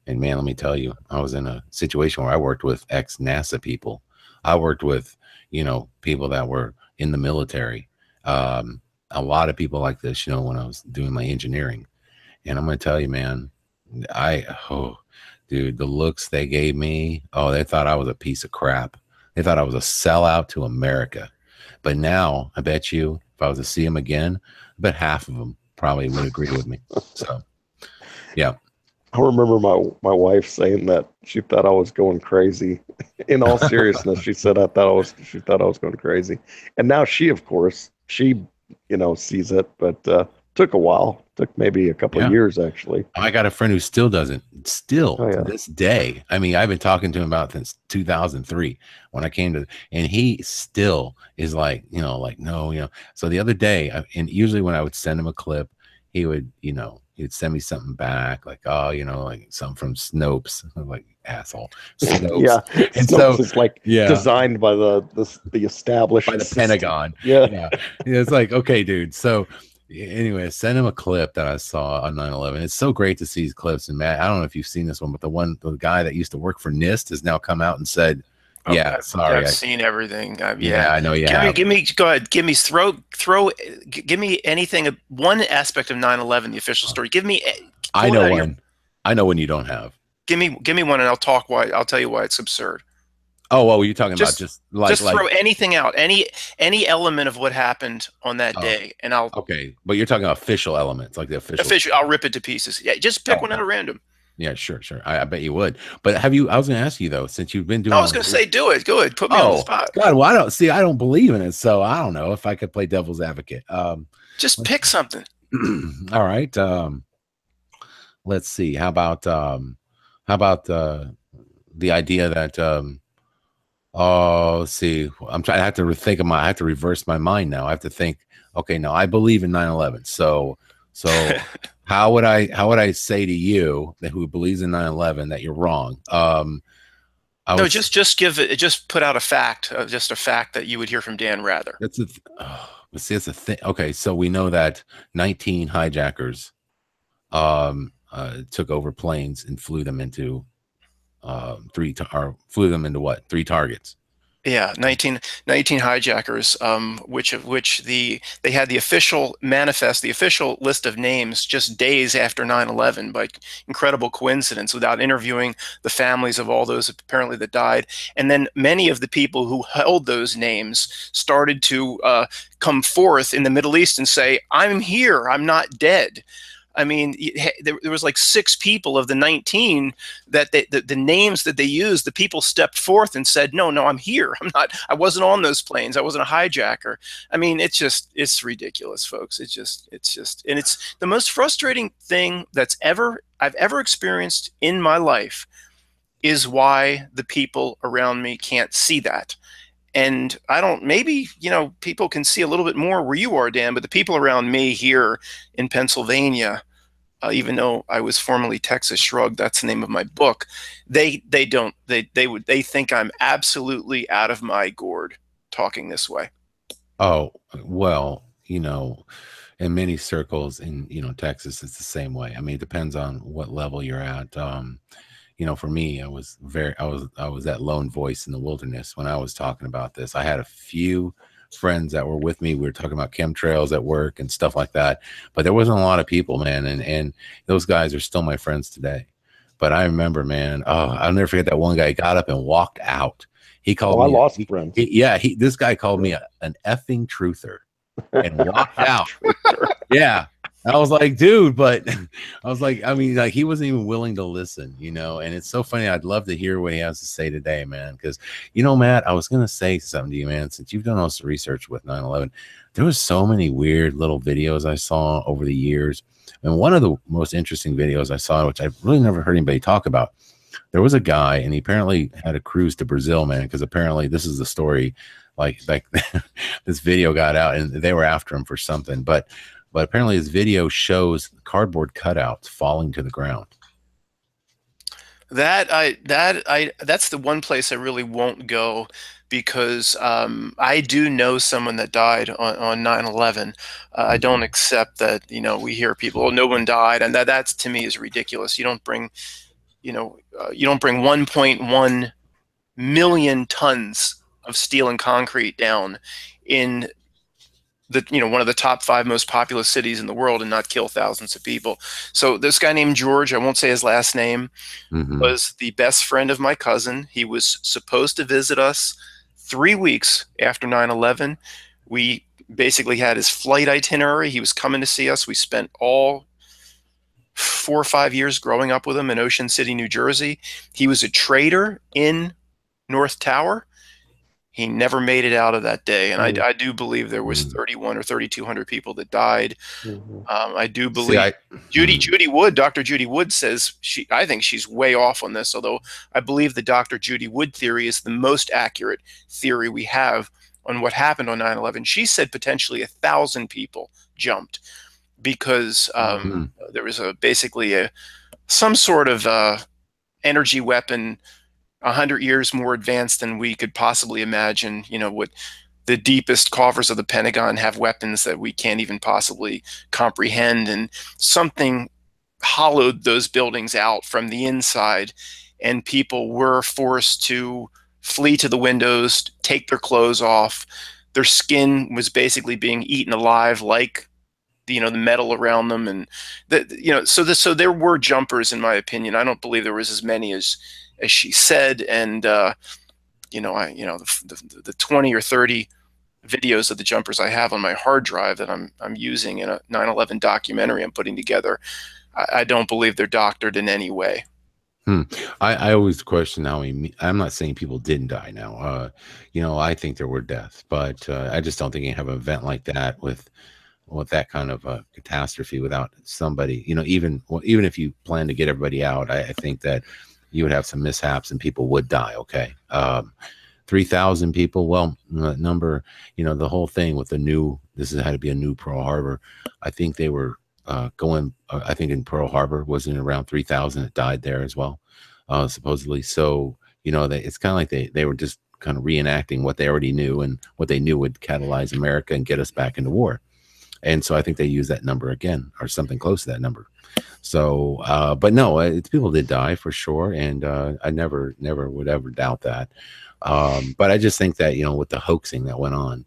And man, let me tell you, I was in a situation where I worked with ex-NASA people. I worked with, you know, people that were in the military. A lot of people like this, you know, when I was doing my engineering. And I'm going to tell you, man, dude, the looks they gave me, they thought I was a piece of crap. They thought I was a sellout to America. But now, I bet you, if I was to see them again, I bet half of them probably would agree with me. So, yeah. I remember my wife saying that she thought I was going crazy. In all seriousness, she said she thought I was going crazy. And now she, of course, you know, sees it, but took a while. Took maybe a couple of years, actually. I got a friend who still doesn't, to this day. I mean, I've been talking to him about since 2003 when I came to, and he still is like, you know, like, no, you know. So the other day, and usually when I would send him a clip, he would, you know, he'd send me something back, like, oh, you know, like something from Snopes. I'm like, asshole. Snopes. Yeah. And Snopes is like designed by the established, by the Pentagon. Yeah. It's like, okay, dude. So anyway, I sent him a clip that I saw on 9/11. It's so great to see these clips. And Matt, I don't know if you've seen this one, but the guy that used to work for NIST has now come out and said, sorry, I've seen everything. Yeah, I know. Yeah, give me. Go ahead. Give me give me anything. One aspect of 9/11, the official story. Give me. I know one. I know one you don't have. Give me one, and I'll tell you why it's absurd. Oh, well, you're talking about Just just like just throw anything out, any element of what happened on that oh, day, and I'll okay, but you're talking official elements, like the official. I'll rip it to pieces. Yeah, just pick one Oh, out at random. yeah, sure, sure. I bet you would. But have you? I was going to ask you though, since you've been doing I all was going to this. say, do it. Go ahead. Put me on the Oh spot. God, well, I don't believe in it, so I don't know if I could play devil's advocate. Just pick something. All right. Let's see. How about the idea that oh, let's see. I'm trying. I have to rethink of my. I have to reverse my mind now. I have to think. Okay, no, I believe in 9/11. So how would I say to you that who believes in 9/11 that you're wrong? No, just give it. Just put out a fact. Just a fact that you would hear from Dan Rather. That's a. Let's see. It's a thing. Okay, so we know that 19 hijackers took over planes and flew them into flew them into what? 3 targets. Yeah, 19 hijackers, which of which they had the official manifest, the official list of names just days after 9/11 by incredible coincidence, without interviewing the families of all those apparently that died. And then many of the people who held those names started to come forth in the Middle East and say, "I'm here. I'm not dead." I mean, there was like 6 people of the 19 that the names that they used, the people stepped forth and said, no, I'm here. I wasn't on those planes. I wasn't a hijacker. I mean, it's ridiculous, folks. It's just, and it's the most frustrating thing I've ever experienced in my life is why the people around me can't see that. And maybe, people can see a little bit more where you are, Dan, but the people around me here in Pennsylvania, even though I was formerly Texas Shrugged, that's the name of my book, they think I'm absolutely out of my gourd talking this way. Oh, well, in many circles in, Texas, it's the same way. I mean, it depends on what level you're at. For me, I was that lone voice in the wilderness when I was talking about this. I had a few friends that were with me. We were talking about chemtrails at work and stuff like that, but there wasn't a lot of people, man. And those guys are still my friends today. But I remember, man, I'll never forget that one guy got up and walked out. He called me. I lost friends. This guy called me an effing truther and walked out. Yeah. I was like, dude, but I was like, I mean, like he wasn't even willing to listen, and it's so funny. I'd love to hear what he has to say today, man. Because, Matt, I was going to say something to you, man, since you've done all this research with 9/11, there was so many weird little videos I saw over the years. And one of the most interesting videos I saw, which I've really never heard anybody talk about, there was a guy and he apparently had a cruise to Brazil, man, because apparently this is the story, like this video got out and they were after him for something. But apparently his video shows cardboard cutouts falling to the ground. That's the one place I really won't go, because I do know someone that died on 9/11. I don't accept that, we hear people, oh, no one died. And that's to me is ridiculous. You don't bring 1.1 million tons of steel and concrete down in one of the top 5 most populous cities in the world and not kill thousands of people. So this guy named George, I won't say his last name, was the best friend of my cousin. He was supposed to visit us 3 weeks after 9/11. We basically had his flight itinerary. He was coming to see us. We spent all 4 or 5 years growing up with him in Ocean City, New Jersey. He was a trader in North Tower. He never made it out of that day, and I do believe there was 31 or 3,200 people that died. I do believe Judy Wood, Dr. Judy Wood says I think she's way off on this, although I believe the Dr. Judy Wood theory is the most accurate theory we have on what happened on 9/11. She said potentially 1,000 people jumped because there was basically some sort of energy weapon 100 years more advanced than we could possibly imagine. What the deepest coffers of the Pentagon have weapons that we can't even possibly comprehend, and something hollowed those buildings out from the inside, and people were forced to flee to the windows, take their clothes off. Their skin was basically being eaten alive, like the metal around them, and so there were jumpers, in my opinion. I don't believe there was as many as she said, and the 20 or 30 videos of the jumpers I have on my hard drive that I'm using in a 9/11 documentary I'm putting together, I don't believe they're doctored in any way. I always question how I'm not saying people didn't die now. I think there were deaths, but I just don't think you have an event like that with that kind of a catastrophe without somebody, even if you plan to get everybody out, I think that you would have some mishaps and people would die. Okay. 3,000 people. Well, number, the whole thing with this had to be a new Pearl Harbor. I think they were I think in Pearl Harbor was in around 3,000 that died there as well, supposedly. So, it's kind of like they were just kind of reenacting what they already knew, and what they knew would catalyze America and get us back into war. And so I think they use that number again, or something close to that number. So, but no, people did die for sure. And I never would ever doubt that. But I just think that, with the hoaxing that went on,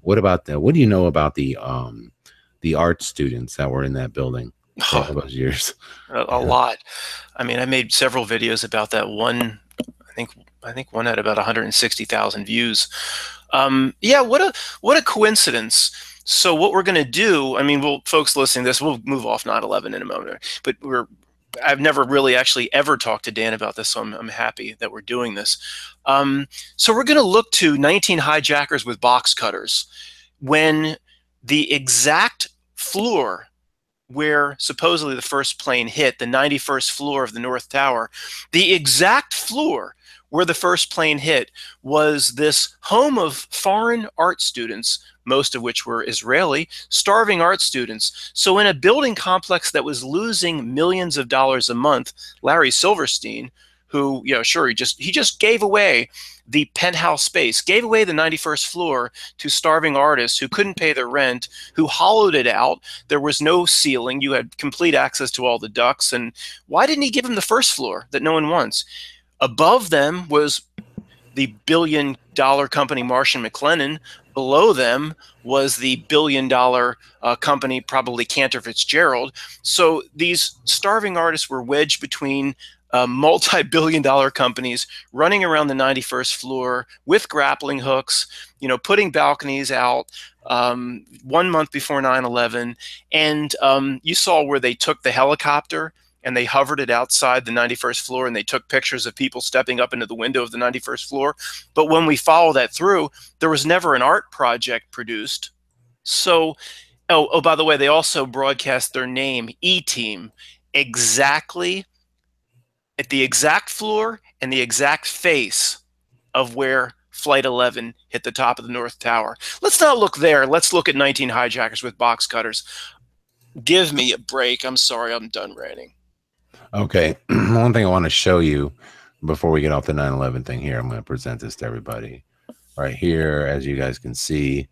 what do you know about the art students that were in that building for all those years? A lot. I mean, I made several videos about that one. I think one had about 160,000 views. Yeah, what a coincidence. So what we're going to do, I mean, folks listening to this, we'll move off 9/11 in a moment, but I've never really actually ever talked to Dan about this, so I'm happy that we're doing this. So we're going to look to 19 hijackers with box cutters, when the exact floor where supposedly the first plane hit, the 91st floor of the North Tower, the exact floor where the first plane hit was this home of foreign art students, most of which were Israeli, starving art students. So in a building complex that was losing millions of dollars a month, Larry Silverstein, who, sure, he just gave away the penthouse space, gave away the 91st floor to starving artists who couldn't pay their rent, who hollowed it out. There was no ceiling. You had complete access to all the ducts. And why didn't he give them the first floor that no one wants? Above them was the billion-dollar company Marsh & McLennan. Below them was the billion-dollar company, probably Cantor Fitzgerald. So these starving artists were wedged between multi-billion-dollar companies, running around the 91st floor with grappling hooks, putting balconies out 1 month before 9/11. And you saw where they took the helicopter and they hovered it outside the 91st floor, and they took pictures of people stepping up into the window of the 91st floor. But when we follow that through, there was never an art project produced. So, by the way, they also broadcast their name, E-Team, exactly at the exact floor and the exact face of where Flight 11 hit the top of the North Tower. Let's not look there. Let's look at 19 hijackers with box cutters. Give me a break. I'm sorry. I'm done ranting. Okay. One thing I want to show you before we get off the 9/11 thing here, I'm going to present this to everybody. Right here, as you guys can see,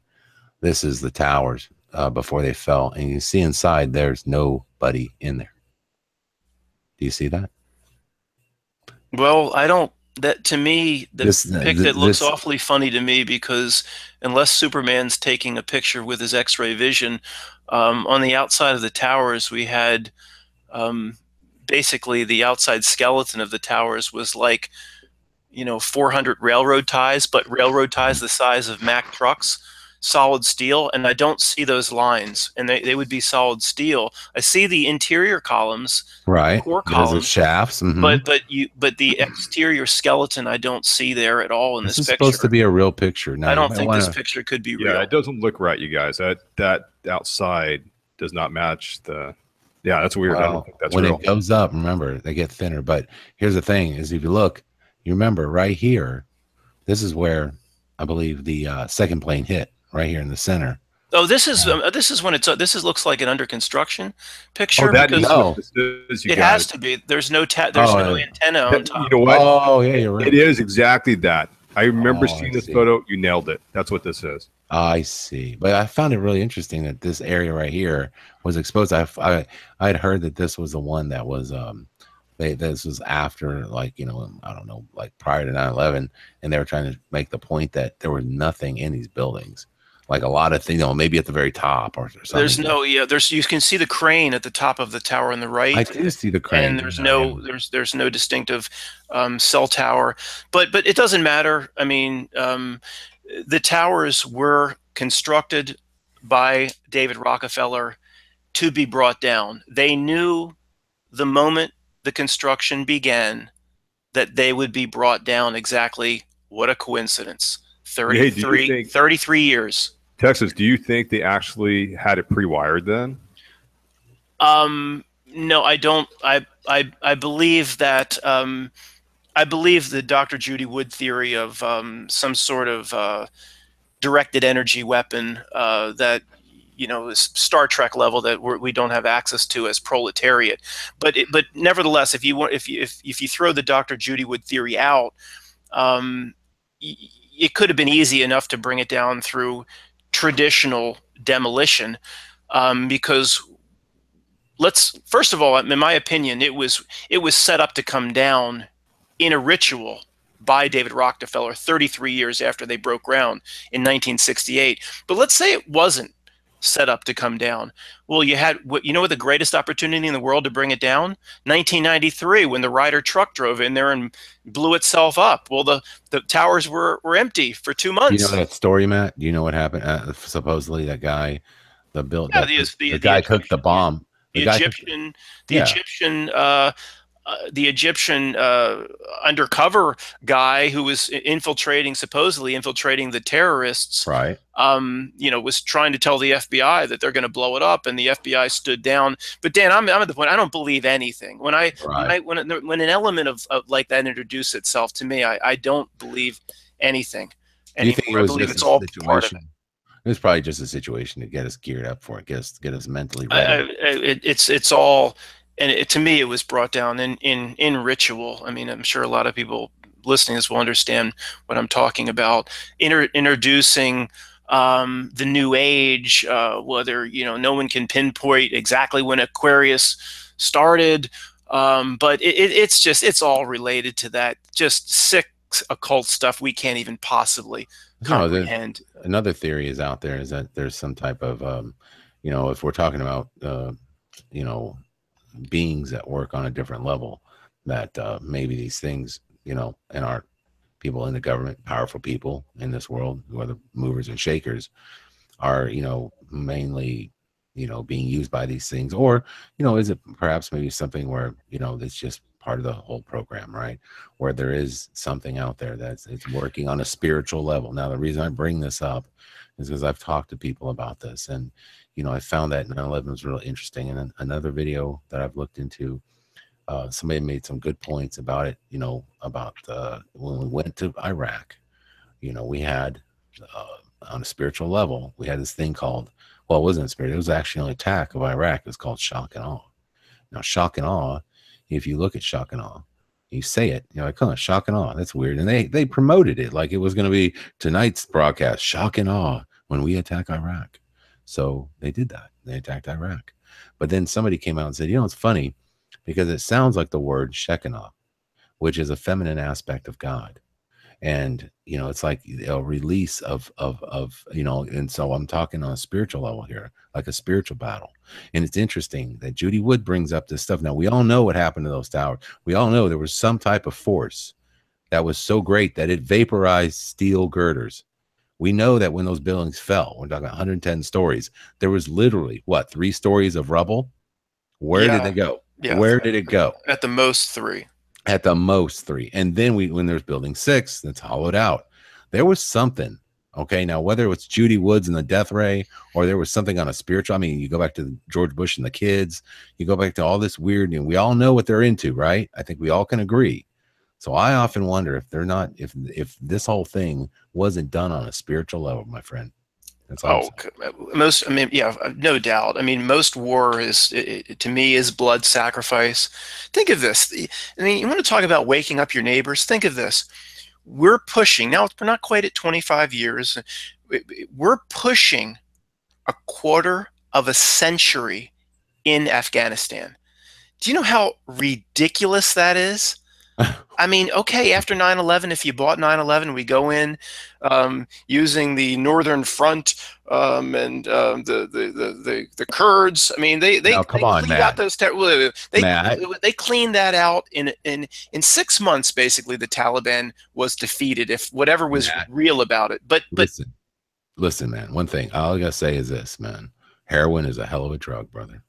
this is the towers before they fell. And you can see inside, there's nobody in there. Do you see that? Well, I don't. That, to me, the pic that looks awfully funny to me, because unless Superman's taking a picture with his X-ray vision, on the outside of the towers, we had basically the outside skeleton of the towers was like, 400 railroad ties, but railroad ties the size of Mack trucks, solid steel. And I don't see those lines, and they would be solid steel. I see the interior columns, right? Core columns, shafts, but the exterior skeleton I don't see there at all in this picture. This is supposed to be a real picture. Now, I don't think this picture could be real. Yeah, it doesn't look right, you guys. That outside does not match the. Yeah, that's weird. Well, I don't think that's when real. it goes up, remember, they get thinner. But here's the thing: is if you look, you remember right here, this is where I believe the second plane hit. Right here in the center. Oh, this is when it's looks like an under construction picture. Oh, that it has to be. There's no antenna on top. You know what? Oh, yeah, you're right. It is exactly that. I remember seeing this photo. You nailed it. That's what this is. I see. But I found it really interesting that this area right here was exposed. I had heard that this was the one that was this was after, like, I don't know, like prior to 9/11, and they were trying to make the point that there was nothing in these buildings. like a lot of things, maybe at the very top or something. There's no, yeah, you can see the crane at the top of the tower on the right. I do see the crane. And there's no distinctive cell tower, but it doesn't matter. I mean, the towers were constructed by David Rockefeller to be brought down. They knew the moment the construction began that they would be brought down. Exactly. What a coincidence. 33 years. Texas, do you think they actually had it pre-wired then? No, I don't. I believe that I believe the Dr. Judy Wood theory of some sort of directed energy weapon that is Star Trek level that we don't have access to as proletariat. But nevertheless, if you throw the Dr. Judy Wood theory out, it could have been easy enough to bring it down through traditional demolition, because first of all, in my opinion, it was set up to come down in a ritual by David Rockefeller 33 years after they broke ground in 1968. But let's say it wasn't set up to come down. Well, you had what the greatest opportunity in the world to bring it down? 1993, when the Ryder truck drove in there and blew itself up. Well, the towers were empty for 2 months. You know that story, Matt? Do you know what happened? Supposedly that guy, the guy cooked the bomb. The Egyptian undercover guy who was supposedly infiltrating the terrorists, right? Was trying to tell the FBI that they're going to blow it up, and the FBI stood down. But Dan, I'm at the point I don't believe anything. When an element of like that introduces itself to me, I don't believe anything anymore. You think it was I believe it's all part of it. It was probably just a situation to get us geared up for it, get us mentally ready. It's all. And to me, it was brought down in ritual. I mean, I'm sure a lot of people listening to this will understand what I'm talking about. Introducing the new age, whether no one can pinpoint exactly when Aquarius started, but it's all related to that just sick occult stuff we can't even possibly comprehend. Another theory is out there is that there's some type of if we're talking about beings that work on a different level, that maybe these things, and our people in the government, powerful people in this world, who are the movers and shakers, are mainly being used by these things, or is it perhaps maybe something where it's just part of the whole program, right? Where there is something out there it's working on a spiritual level. Now, the reason I bring this up is because I've talked to people about this, and I found that 9/11 was really interesting. And then another video that I've looked into, somebody made some good points about it, about when we went to Iraq, we had, on a spiritual level, we had this thing called, well, it wasn't a spirit, it was actually an attack of Iraq. It was called shock and awe. Now, shock and awe, if you look at shock and awe, you say it, like, huh, shock and awe, that's weird. And they promoted it like it was going to be tonight's broadcast, shock and awe, when we attack Iraq. So they did that. They attacked Iraq. But then somebody came out and said, it's funny because it sounds like the word Shekinah, which is a feminine aspect of God. And, it's like a release of and so I'm talking on a spiritual level here, like a spiritual battle. And it's interesting that Judy Wood brings up this stuff. Now, we all know what happened to those towers. We all know there was some type of force that was so great that it vaporized steel girders. We know that when those buildings fell, we're talking 110 stories, there was literally, 3 stories of rubble? Where did they go? Yeah. Where did it go? At the most 3. At the most 3. And then when there's building 6, that's hollowed out. There was something. Okay, now whether it was Judy Woods and the death ray, or there was something on a spiritual, I mean, you go back to George Bush and the kids, you go back to all this weird, and we all know what they're into, right? I think we all can agree. So I often wonder if they're not, if this whole thing wasn't done on a spiritual level, my friend. That's all. No doubt. I mean, most war to me is blood sacrifice. Think of this. I mean, you want to talk about waking up your neighbors? Think of this. We're pushing, now we're not quite at 25 years. We're pushing a quarter of a century in Afghanistan. Do you know how ridiculous that is? I mean, okay, after 9/11, if you bought 9/11, we go in using the Northern Front and the Kurds. I mean, Now, come they on, cleaned out Matt. those Matt, they cleaned that out in 6 months. Basically, the Taliban was defeated. If whatever was Matt, real about it, but listen, man. One thing all I gotta say is this, man. Heroin is a hell of a drug, brother.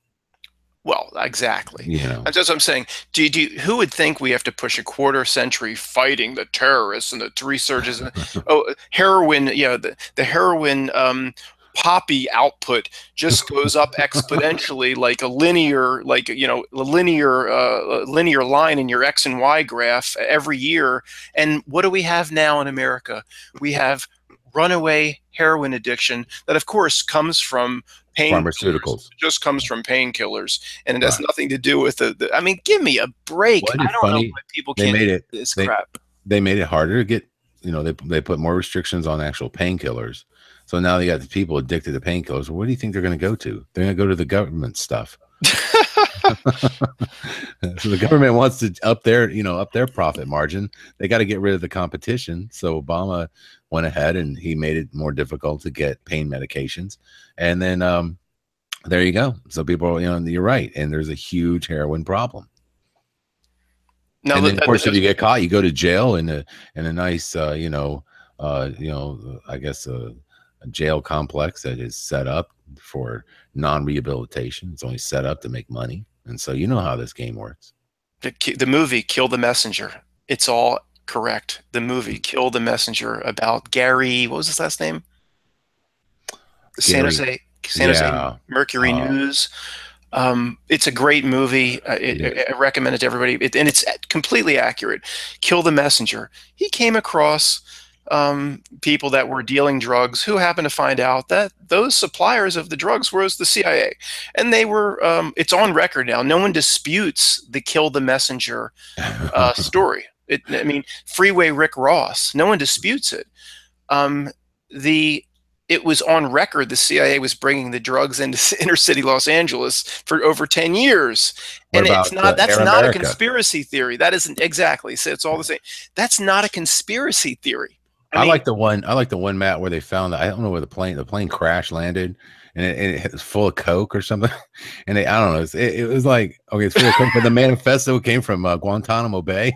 well, exactly. You know, That's what I'm saying. Who would think we have to push a quarter century fighting the terrorists and the resurgence? Oh, heroin, the heroin poppy output just goes up exponentially like a linear, linear line in your X and Y graph every year. And what do we have now in America? We have runaway heroin addiction that, of course, comes from pharmaceuticals. it just comes from painkillers, and it has Right. nothing to do with I mean, give me a break. Wasn't I it don't know funny? why people They can't made do it. this They crap. they made it harder to get. You know, they put more restrictions on actual painkillers. So now they got the people addicted to painkillers. Well, what do you think they're going to go to? They're going to go to the government stuff. So the government wants to up their profit margin. They got to get rid of the competition. So Obama went ahead and he made it more difficult to get pain medications. And then there you go. So people, you're right. And there's a huge heroin problem. No, And then of course, if you get caught, you go to jail in a nice, I guess a jail complex that is set up for non-rehabilitation. It's only set up to make money. And so you know how this game works. the movie Kill the Messenger. It's all correct. The movie Kill the Messenger about Gary, what was his last name? San Jose Mercury News. It's a great movie. I recommend it to everybody. And it's completely accurate. Kill the Messenger. He came across people that were dealing drugs who happened to find out that those suppliers of the drugs was the CIA. And they were, it's on record now. No one disputes the Kill the Messenger story. I mean, Freeway Rick Ross. No one disputes it. It was on record the CIA was bringing the drugs into inner city Los Angeles for over 10 years. And that's not a conspiracy theory. That isn't exactly. So it's all the same. That's not a conspiracy theory. I like the one, Matt, where they found I don't know where the plane crash landed and it was full of coke or something. And I don't know. It was like, okay, it's full of coke, but the manifesto came from Guantanamo Bay.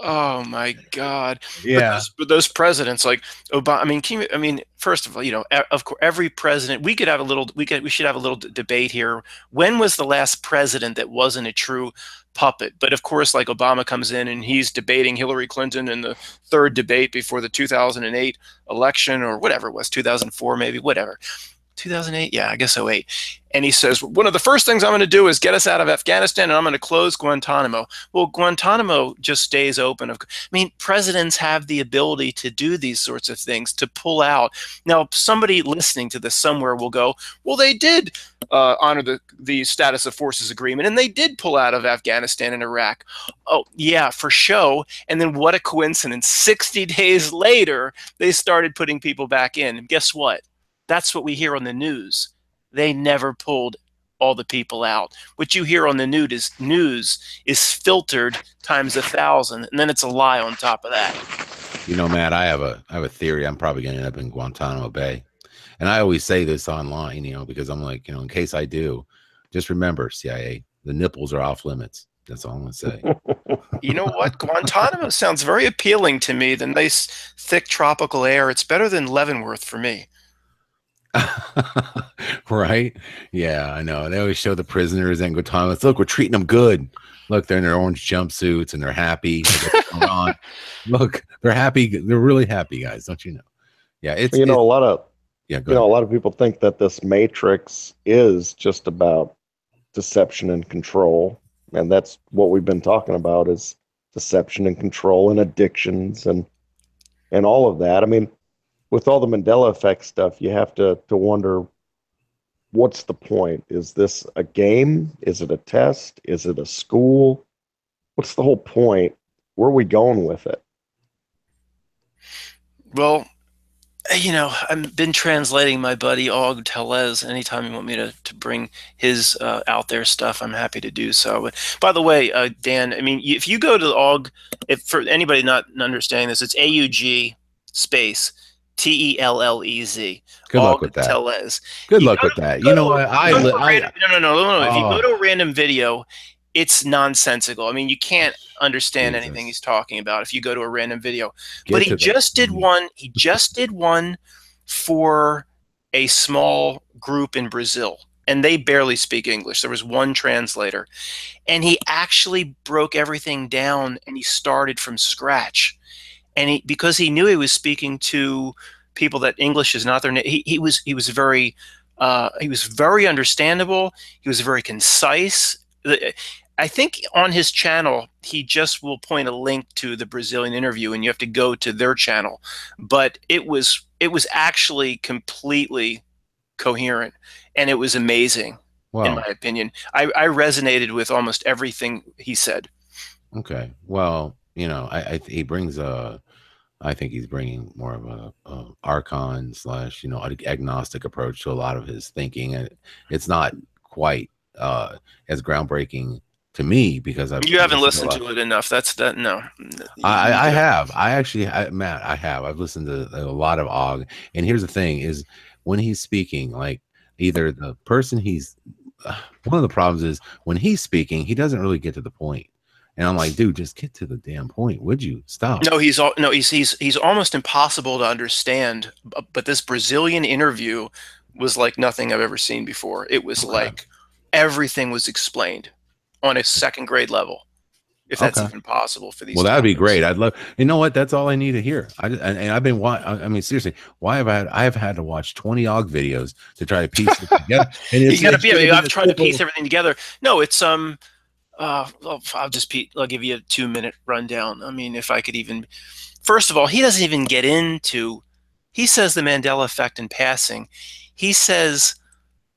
Oh my God! Yeah, but those presidents like Obama. I mean, first of all, of course, every president. We should have a little debate here. When was the last president that wasn't a true puppet? But of course, like Obama comes in and he's debating Hillary Clinton in the third debate before the 2008 election or whatever it was, 2004 maybe, whatever. 2008, yeah, I guess 08. And he says, one of the first things I'm going to do is get us out of Afghanistan, and I'm going to close Guantanamo. Well, Guantanamo just stays open. I mean, presidents have the ability to do these sorts of things, to pull out. Now, somebody listening to this somewhere will go, well, they did honor the status of forces agreement, and they did pull out of Afghanistan and Iraq. Oh, yeah, for show. And then what a coincidence. 60 days later, they started putting people back in. And guess what? That's what we hear on the news. They never pulled all the people out. What you hear on the news is filtered times 1,000, and then it's a lie on top of that. Matt, I have a theory. I'm probably going to end up in Guantanamo Bay, and I always say this online, because I'm like, in case I do, just remember, CIA, the nipples are off limits. That's all I'm going to say. You know what? Guantanamo sounds very appealing to me. The nice, thick tropical air. It's better than Leavenworth for me. Right? Yeah, I know. They always show the prisoners in Guantanamo. Look, we're treating them good. Look, they're in their orange jumpsuits and they're happy. Look, they're happy. They're really happy, guys. Don't you know? Yeah, a lot of people think that this matrix is just about deception and control, and that's what we've been talking about is deception and control and addictions and all of that. I mean, with all the Mandela effect stuff, you have to wonder, what's the point? Is this a game? Is it a test? Is it a school? What's the whole point? Where are we going with it? Well, You know, I've been translating my buddy Og Telez. Anytime you want me to bring his out there stuff, I'm happy to do so. But by the way, Dan, I mean, if you go to Og, if for anybody not understanding this, it's AUG space TELLEZ. Good luck Og with that. Telez. Good luck with that. You know what? No. If you go Oh, to a random video, it's nonsensical. I mean, you can't understand Jesus. anything he's talking about if you go to a random video. Get But to he the just did point. one. He just did one for a small group in Brazil, and they barely speak English. There was one translator, and he actually broke everything down, and he started from scratch. And because he knew he was speaking to people that English is not their he was very understandable. He was very concise. I think on his channel, he just will point a link to the Brazilian interview, and you have to go to their channel. But it was actually completely coherent, and it was amazing, in Well, my opinion. I resonated with almost everything he said. okay. Well, you know, he brings a. I think he's bringing more of a archon slash, you know, agnostic approach to a lot of his thinking, and it's not quite as groundbreaking to me because You haven't listened to it enough. That's that. No, I have. Matt, I have. I've listened to a lot of Og, and here's the thing: is when he's speaking, like either the person he's one of the problems is when he's speaking, he doesn't really get to the point. And I'm like, dude, just get to the damn point. Would you stop? No, he's almost impossible to understand. But this Brazilian interview was like nothing I've ever seen before. It was like everything was explained on a second grade level, if that's even possible for these. Well, that'd be great. I'd love. You know what? That's all I need to hear. And I've been. I mean, seriously, why have I've had to watch 20 Og videos to try to piece it together. And you gotta be. I've tried to piece everything together. No, it's I'll give you a 2-minute rundown. I mean, if I could even, first of all, he doesn't even get into, he says the Mandela effect in passing. He says,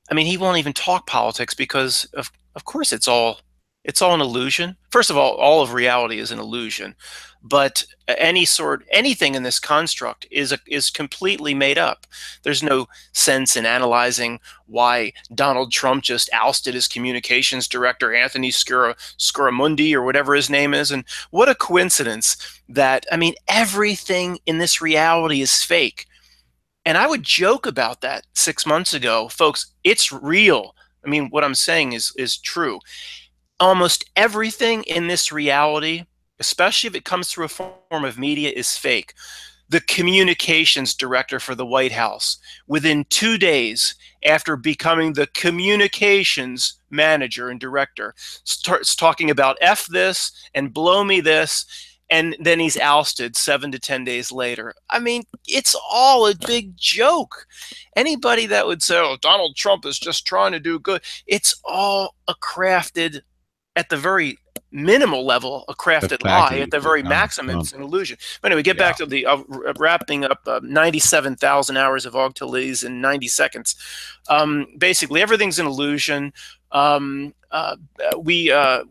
I mean, he won't even talk politics because of course it's all an illusion. First of all of reality is an illusion, but anything in this construct is completely made up. There's no sense in analyzing why Donald Trump just ousted his communications director, Anthony Scaramundi, or whatever his name is. And what a coincidence that, I mean, everything in this reality is fake. And I would joke about that 6 months ago. Folks, it's real. I mean, what I'm saying is true. Almost everything in this reality, especially if it comes through a form of media, is fake. The communications director for the White House, within 2 days after becoming the communications manager and director, starts talking about F this and blow me this, and then he's ousted 7 to 10 days later. I mean, it's all a big joke. Anybody that would say, oh, Donald Trump is just trying to do good, it's all a crafted, at the very minimal level, a crafted lie. At the very maximum, it's an illusion. But anyway, get back to the wrapping up 97,000 hours of Og Telez in 90 seconds. Basically, everything's an illusion. We are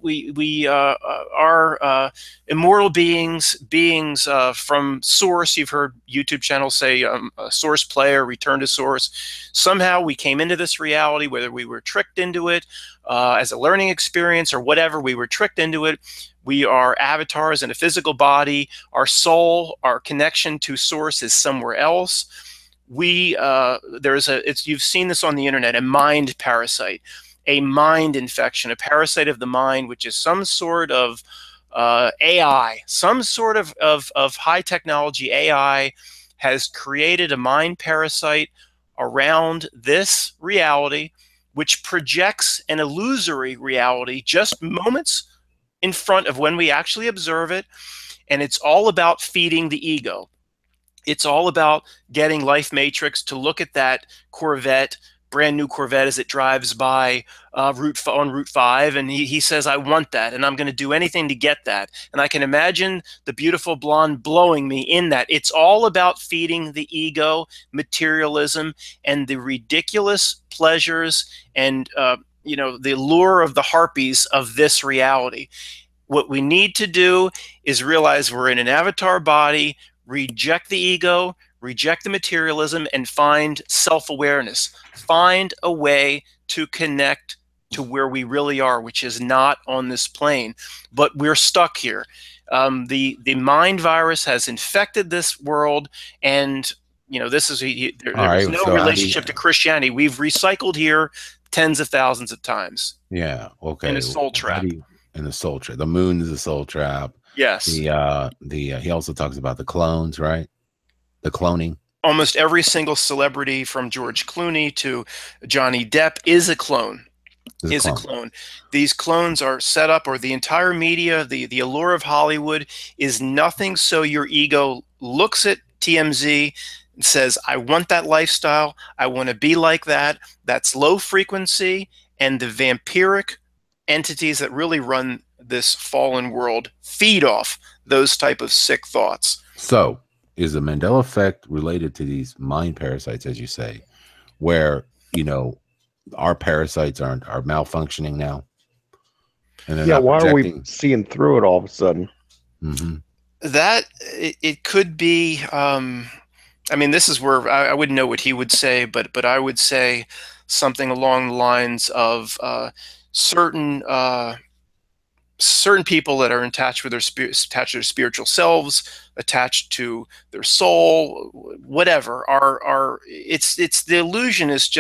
immortal beings from source. You've heard YouTube channels say source player, return to source. Somehow we came into this reality, whether we were tricked into it as a learning experience or whatever, we were tricked into it. We are avatars in a physical body. Our soul, our connection to source is somewhere else. You've seen this on the internet, a mind parasite, a mind infection, a parasite of the mind, which is some sort of AI, some sort of high technology AI has created a mind parasite around this reality, which projects an illusory reality just moments in front of when we actually observe it. And it's all about feeding the ego. It's all about getting Life Matrix to look at that Corvette, brand new Corvette, as it drives by on Route 5, and he says, I want that, and I'm going to do anything to get that. And I can imagine the beautiful blonde blowing me in that. It's all about feeding the ego, materialism, and the ridiculous pleasures and the lure of the harpies of this reality. What we need to do is realize we're in an avatar body, reject the ego, reject the materialism, and find self-awareness. Find a way to connect to where we really are, which is not on this plane, but we're stuck here. The mind virus has infected this world, and this is there is right, no so relationship to Christianity. We've recycled here tens of thousands of times. Yeah. Okay. In a soul trap. In the soul trap. The moon is a soul trap. Yes. He also talks about the clones, right? The cloning. Almost every single celebrity from George Clooney to Johnny Depp is a clone. A clone. These clones are set up, or the entire media, the allure of Hollywood is nothing so your ego looks at TMZ and says, I want that lifestyle. I want to be like that. That's low frequency. And the vampiric entities that really run this fallen world feed off those type of sick thoughts. So is the Mandela effect related to these mind parasites, as you say, where, our parasites are malfunctioning now? And they're not why projecting. are we seeing through it all of a sudden? Mm-hmm. That it could be. This is where I wouldn't know what he would say, but I would say something along the lines of certain people that are attached with attached to their spiritual selves, attached to their soul, whatever. It's the illusion is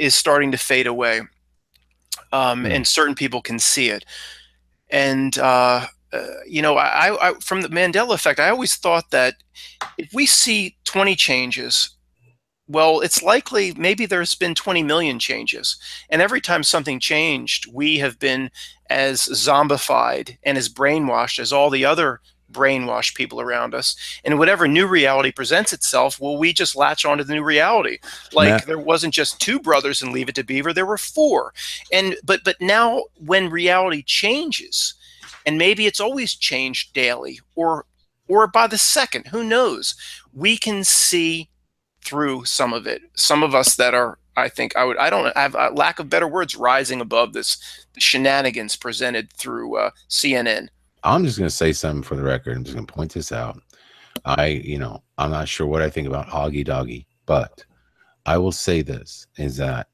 starting to fade away, and certain people can see it. And I from the Mandela effect, I always thought that if we see 20 changes, well, it's likely maybe there's been 20 million changes. And every time something changed, we have been as zombified and as brainwashed as all the other brainwashed people around us. And whatever new reality presents itself, well, we just latch onto the new reality. Like there wasn't just 2 brothers in Leave It to Beaver, there were 4. But now when reality changes, and maybe it's always changed daily or by the second, who knows, we can see through some of it. Some of us that are, I don't have a lack of better words, rising above the shenanigans presented through CNN. I'm just going to say something for the record. I'm just going to point this out. I'm not sure what I think about Hoggy Doggy, but I will say this is that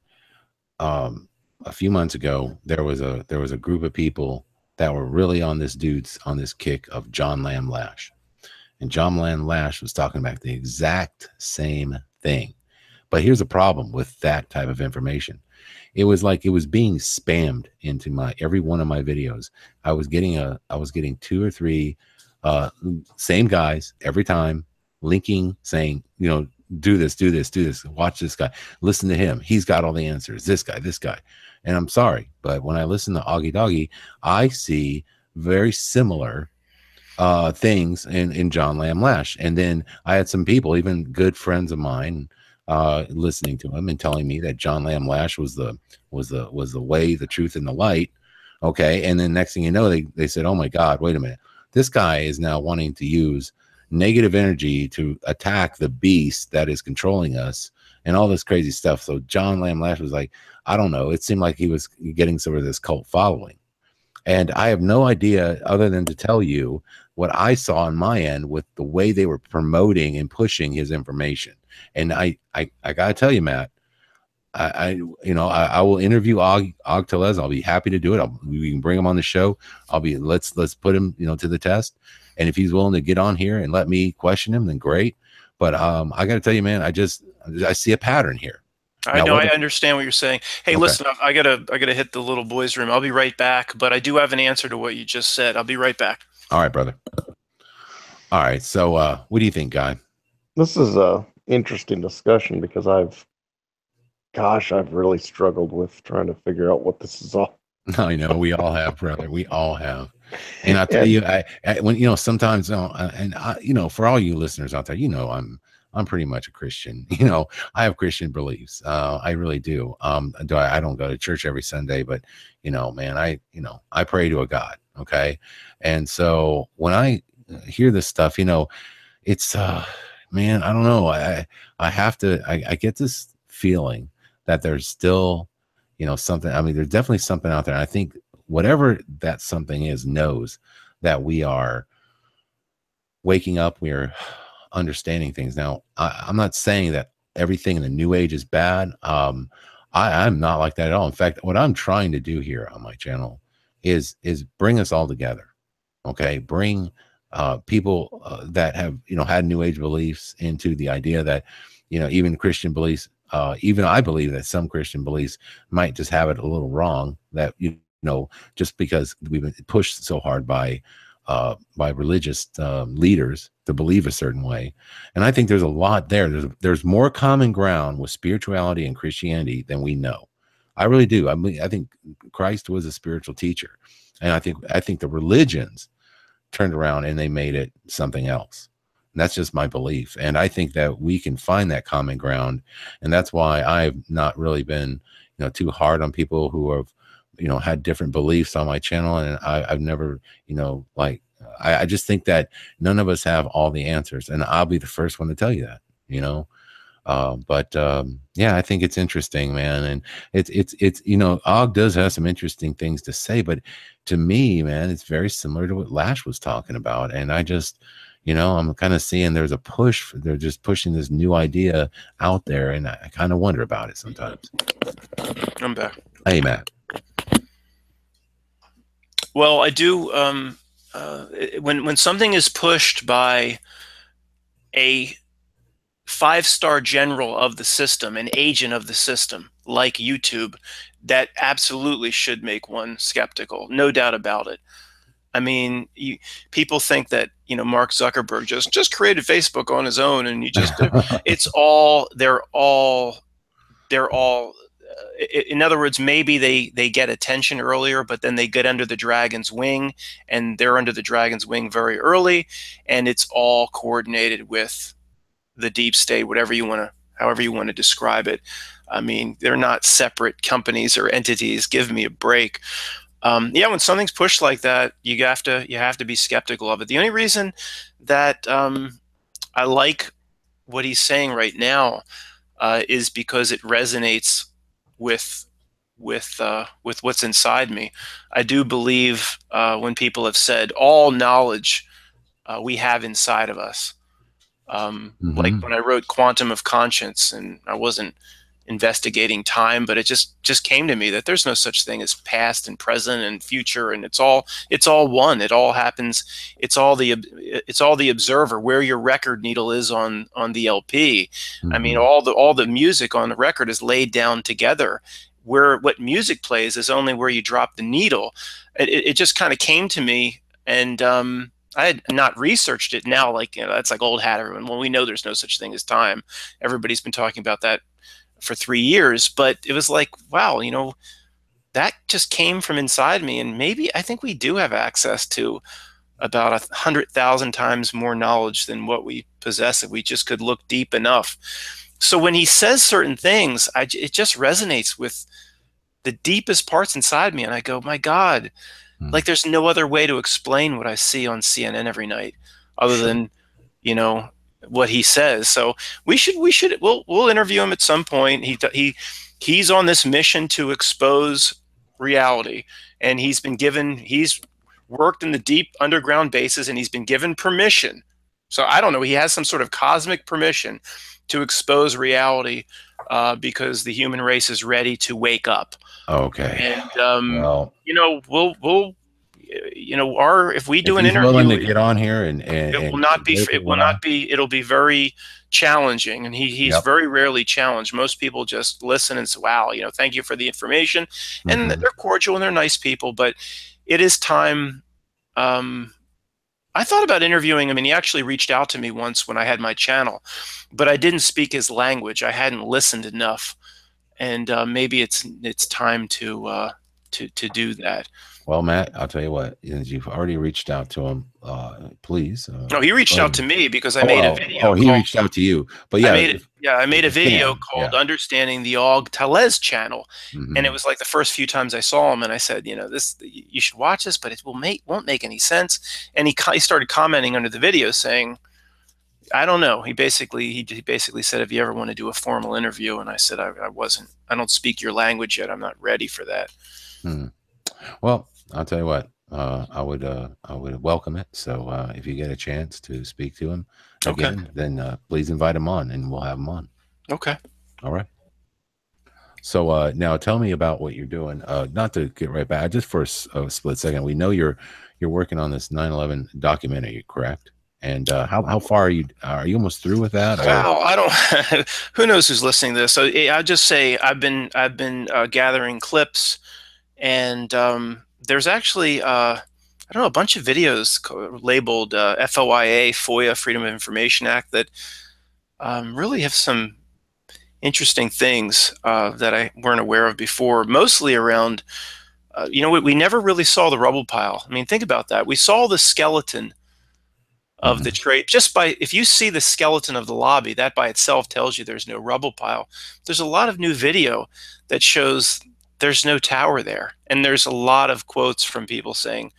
a few months ago, there was a group of people that were really on this kick of John Lamb Lash. And John Lamb Lash was talking about the exact same thing. But here's a problem with that type of information. It was like it was being spammed into every one of my videos. I was getting 2 or 3 same guys every time linking, saying, do this, watch this guy, listen to him, he's got all the answers, this guy. And I'm sorry, but when I listen to Augie Doggy, I see very similar things in John Lamb Lash. And then I had some people, even good friends of mine, listening to him and telling me that John Lamb Lash was the way, the truth, and the light. Okay. And then next thing you know, they said, oh my God, wait a minute. This guy is now wanting to use negative energy to attack the beast that is controlling us and all this crazy stuff. So John Lamb Lash was like, I don't know. It seemed like he was getting sort of this cult following. And I have no idea other than to tell you what I saw on my end with the way they were promoting and pushing his information. And I gotta tell you, Matt, I will interview Og Tellez. I'll be happy to do it. We can bring him on the show. Let's put him, to the test. And if he's willing to get on here and let me question him, then great. But I got to tell you, man, I see a pattern here. I understand what you're saying. Hey, okay. Listen, I gotta hit the little boys' room. I'll be right back. But I do have an answer to what you just said. I'll be right back. All right, brother. All right. So, what do you think, Guy? This is a interesting discussion because I've really struggled with trying to figure out what this is all. I know we all have, brother. We all have. And I tell you, when sometimes, for all you listeners out there, I'm pretty much a Christian. I have Christian beliefs. I really do. I don't go to church every Sunday, but man, I pray to a God. Okay. And so when I hear this stuff, it's man, I don't know. I get this feeling that there's still, something. I mean, there's definitely something out there. And I think whatever that something is knows that we are waking up. We're understanding things. Now, I'm not saying that everything in the New Age is bad. I'm not like that at all. In fact, what I'm trying to do here on my channel is bring us all together. Okay, bring people that have had New Age beliefs into the idea that even Christian beliefs. Even I believe that some Christian beliefs might just have it a little wrong. That just because we've been pushed so hard by religious leaders to believe a certain way. And I think there's a lot there. There's more common ground with spirituality and Christianity than we know. I really do. I mean, I think Christ was a spiritual teacher, and I think the religions turned around and they made it something else. And that's just my belief. And I think that we can find that common ground. And that's why I've not really been, too hard on people who have, had different beliefs on my channel. And I've never, I just think that none of us have all the answers. And I'll be the first one to tell you that, yeah, I think it's interesting, man. And it's Og does have some interesting things to say, but to me, man, it's very similar to what Lash was talking about. And I just, I'm kind of seeing there's a push. They're just pushing this new idea out there, and I kind of wonder about it sometimes. I'm back. Hey, Matt. Well, I do. When something is pushed by a 5-star general of the system, an agent of the system, like YouTube, that absolutely should make one skeptical. No doubt about it. I mean, people think that Mark Zuckerberg just created Facebook on his own, and it's all they're all. In other words, maybe they get attention earlier, but then they get under the dragon's wing, and they're under the dragon's wing very early, and it's all coordinated with the deep state, however you want to describe it. I mean, they're not separate companies or entities. Give me a break. Yeah, when something's pushed like that, you have to be skeptical of it. The only reason that I like what he's saying right now is because it resonates with what's inside me. I do believe when people have said all knowledge we have inside of us. Like when I wrote Quantum of Conscience, and I wasn't investigating time, but it just came to me that there's no such thing as past and present and future, and it's all one. It all happens. It's all the observer, where your record needle is on the LP. I mean, all the music on the record is laid down together. Where what music plays is only where you drop the needle. It just kind of came to me, and I had not researched it. Now, that's like old hat, everyone. Well, we know there's no such thing as time. Everybody's been talking about that for 3 years, but it was like, wow, that just came from inside me. And maybe I think we do have access to about 100,000 times more knowledge than what we possess if we just could look deep enough. So when he says certain things, it just resonates with the deepest parts inside me. And I go, my God, like there's no other way to explain what I see on CNN every night other than, what he says. So we'll interview him at some point. He's on this mission to expose reality, and he's worked in the deep underground bases, and he's been given permission. So I don't know, he has some sort of cosmic permission to expose reality because the human race is ready to wake up. Okay. And well, we'll if we do an interview, willing to get on here and it'll be very challenging, and he's very rarely challenged. Most people just listen and say, wow, thank you for the information, and they're cordial and they're nice people, but it is time. I thought about interviewing him, and he actually reached out to me once when I had my channel, but I didn't speak his language. I hadn't listened enough, and maybe it's time to do that. Well, Matt, I'll tell you what, you've already reached out to him. Please. No, he reached out to me because I made a video. Oh, he reached out to you. But yeah, I made a video called Understanding the Og Talez channel. And it was like the first few times I saw him, and I said, you should watch this, but it won't make any sense. And he started commenting under the video saying, I don't know. He basically said, if you ever want to do a formal interview, and I said, I don't speak your language yet. I'm not ready for that. Well, I'll tell you what, I would welcome it. So if you get a chance to speak to him again, then please invite him on, and we'll have him on. Okay. All right. So now tell me about what you're doing. Not to get right back, just for a split second. We know you're working on this 9/11 documentary, correct? And how far are you? Are you almost through with that? Or? Well, I don't. Who knows who's listening to this? So I'll just say I've been gathering clips, and there's actually I don't know, a bunch of videos labeled FOIA, FOIA, Freedom of Information Act, that really have some interesting things that I weren't aware of before, mostly around, we never really saw the rubble pile. I mean, think about that. We saw the skeleton of the trade. Just by, if you see the skeleton of the lobby, that by itself tells you there's no rubble pile. There's a lot of new video that shows there's no tower there. And there's a lot of quotes from people saying,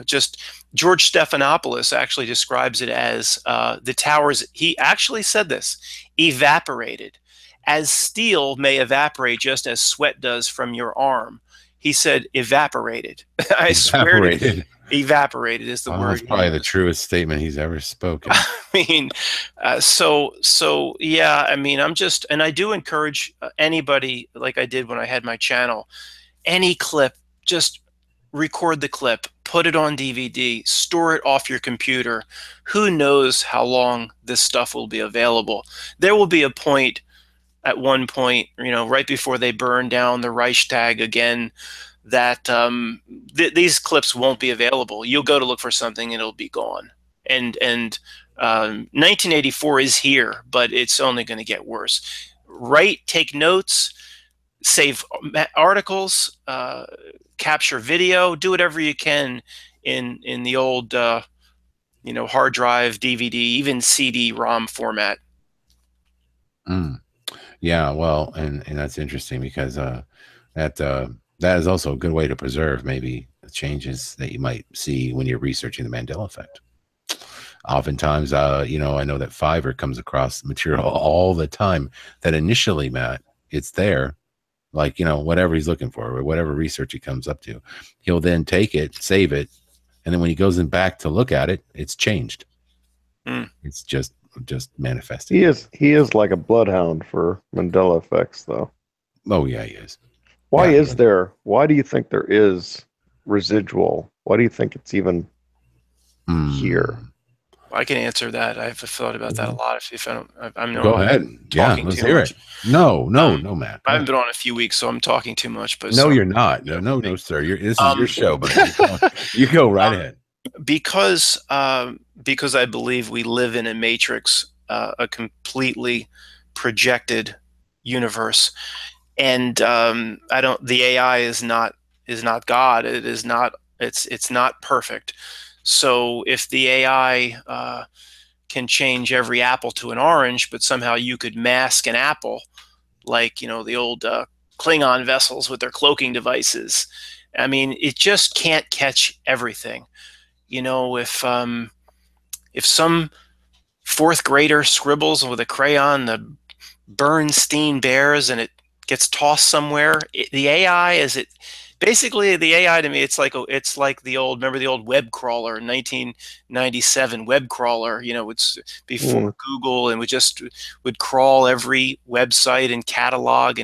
just George Stephanopoulos actually describes it as the towers, he actually said this, evaporated. As steel may evaporate just as sweat does from your arm. He said evaporated. I swear to you, evaporated is the word. That's probably the truest statement he's ever spoken. I mean, so yeah, I mean, and I do encourage anybody, like I did when I had my channel, any clip, just record the clip, put it on DVD, store it off your computer. Who knows how long this stuff will be available? There will be a point, at one point, right before they burn down the Reichstag again, that these clips won't be available. You'll go to look for something and it'll be gone. And 1984 is here, but it's only going to get worse. Write, take notes, save articles, capture video, do whatever you can in the old hard drive, DVD, even CD-ROM format. Yeah, well, and that's interesting because that is also a good way to preserve maybe the changes that you might see when you're researching the Mandela effect. Oftentimes, I know that Fiverr comes across material all the time that initially, Matt, it's there, like, whatever he's looking for or whatever research he comes up to, he'll then take it, save it, and then when he goes in back to look at it, it's changed. It's just manifesting. He is like a bloodhound for Mandela effects, though. Oh yeah, he is. Why do you think there is residual? Why do you think it's even here? I can answer that. I've thought about that a lot. If I'm go ahead. Yeah, let's hear it. No, Matt. I haven't been on a few weeks, so I'm talking too much. But no, you're not. No, sir. This is your show, but you go right ahead. Because I believe we live in a matrix, a completely projected universe, and the AI is not God. It is not. It's not perfect. So if the AI can change every apple to an orange, but somehow you could mask an apple, like the old Klingon vessels with their cloaking devices. I mean, it just can't catch everything. If some fourth grader scribbles with a crayon the Bernstein Bears and it gets tossed somewhere, the AI basically the AI to me, it's like the old, remember the old web crawler, 1997 web crawler, it's before Google, and would crawl every website and catalog,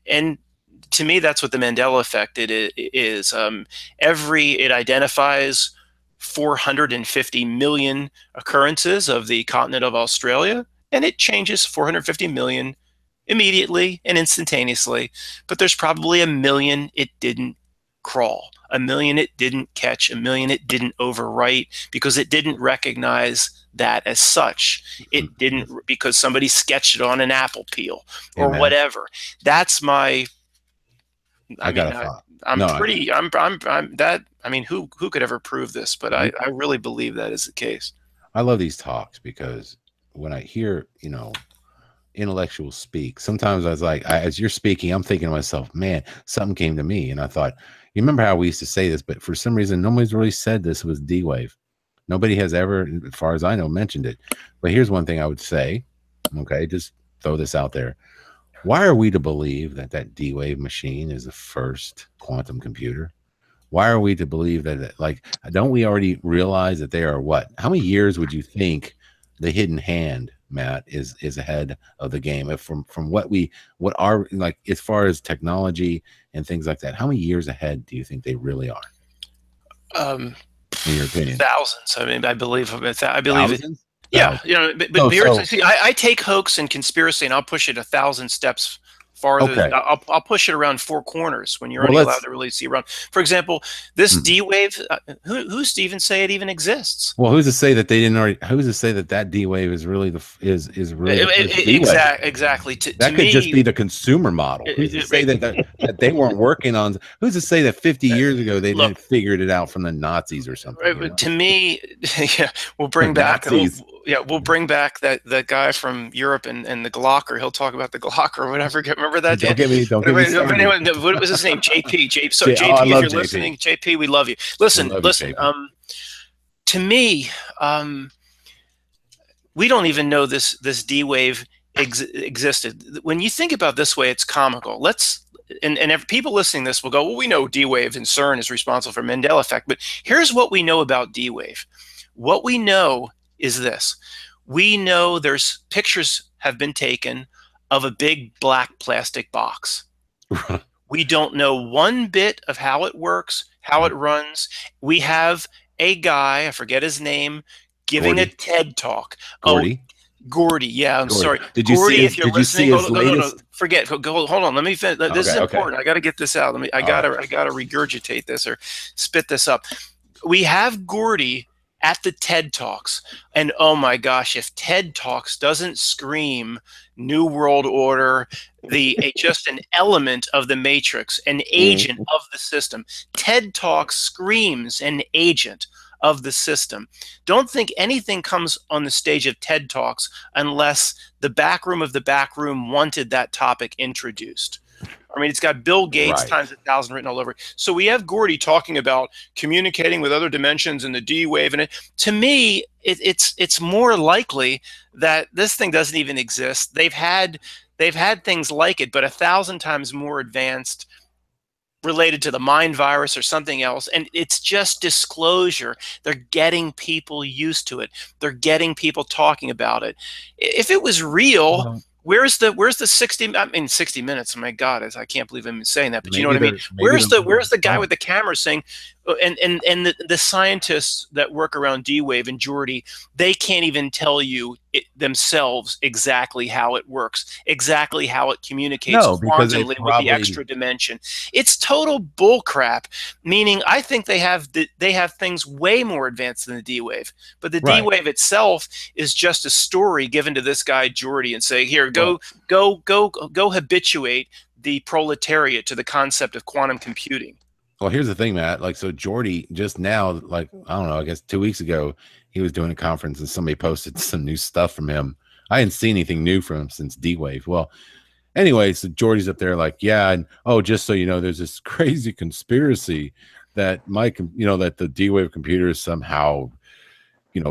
and to me that's what the Mandela effect is. It identifies 450 million occurrences of the continent of Australia, and it changes 450 million immediately and instantaneously, but there's probably 1 million it didn't crawl, 1 million it didn't catch, 1 million it didn't overwrite because it didn't recognize that as such. It didn't, because somebody sketched it on an apple peel or whatever. That's my. Who could ever prove this? But I really believe that is the case. I love these talks because when I hear, intellectuals speak, sometimes I was like, as you're speaking, I'm thinking to myself, man, something came to me. And I thought, you remember how we used to say this, but for some reason, nobody's really said this was D-Wave. Nobody has ever, as far as I know, mentioned it. But here's one thing I would say. Okay, just throw this out there. Why are we to believe that D-Wave machine is the first quantum computer Why are we to believe that? Like, don't we already realize that they are what? How many years would you think the hidden hand, Matt, is ahead of the game? If from what are, like, as far as technology and things like that, how many years ahead do you think they really are? In your opinion? Thousands. I mean, I believe it. Thousands? Yeah, you know, but see, I take hoax and conspiracy and I'll push it 1,000 steps farther. Okay. I'll push it around 4 corners when you're only allowed to really see around. For example, this D wave. Who's to even say it even exists? Well, who's to say that they didn't already? Who's to say that that D wave is really is really exactly? That could just be the consumer model. Who's to say that they weren't working on? Who's to say that 50 years ago they didn't figured it out from the Nazis or something? You know? To me, yeah, we'll bring back. We'll bring back that guy from Europe and the Glocker. He'll talk about the Glocker or whatever. Remember that? Don't get me what was his name? JP. So JP, if you're listening, JP, we love you. Listen. To me, we don't even know this D wave existed. When you think about it this way, it's comical. And if people listening to this will go, well, we know D wave and CERN is responsible for Mandela effect, but here's what we know about D wave. What we know is this: we know there's pictures have been taken of a big black plastic box. We don't know one bit of how it works, how it runs. We have a guy, I forget his name, giving a TED talk. Gordy. Gordy, yeah, I'm sorry. Did you Gordy, see if you're listening, no, forget. Hold on, let me finish. This is important. I got to get this out. I gotta regurgitate this or spit this up. We have Gordy at the TED Talks, and oh my gosh, if TED Talks doesn't scream New World Order, just an element of the Matrix, an agent of the system. TED Talks screams an agent of the system. Don't think anything comes on the stage of TED Talks unless the back room of the back room wanted that topic introduced. I mean, it's got Bill Gates times 1,000 written all over it. So we have Gordy talking about communicating with other dimensions and the D wave. And to me, it's more likely that this thing doesn't even exist. They've had things like it, but 1,000 times more advanced, related to the mind virus or something else. And it's just disclosure. They're getting people used to it. They're getting people talking about it. If it was real, where's the 60 minutes? Oh my God, I can't believe I'm saying that, but you know what I mean? Where's the guy with the camera saying, and the scientists that work around D-Wave and Geordie, they can't even tell you themselves exactly how it works, exactly how it communicates quantumly with the extra dimension. It's total bullcrap. Meaning, I think they have things way more advanced than the D-Wave, but the D-Wave itself is just a story given to this guy Geordie and say, here, go habituate the proletariat to the concept of quantum computing. Well, here's the thing, Matt. Like, so Geordie just now, like, I don't know, I guess 2 weeks ago, he was doing a conference and somebody posted some new stuff from him. I hadn't seen anything new from him since D-Wave. Well, anyway, so Geordie's up there like, yeah, and oh, just so you know, there's this crazy conspiracy that that the D-Wave computer is somehow,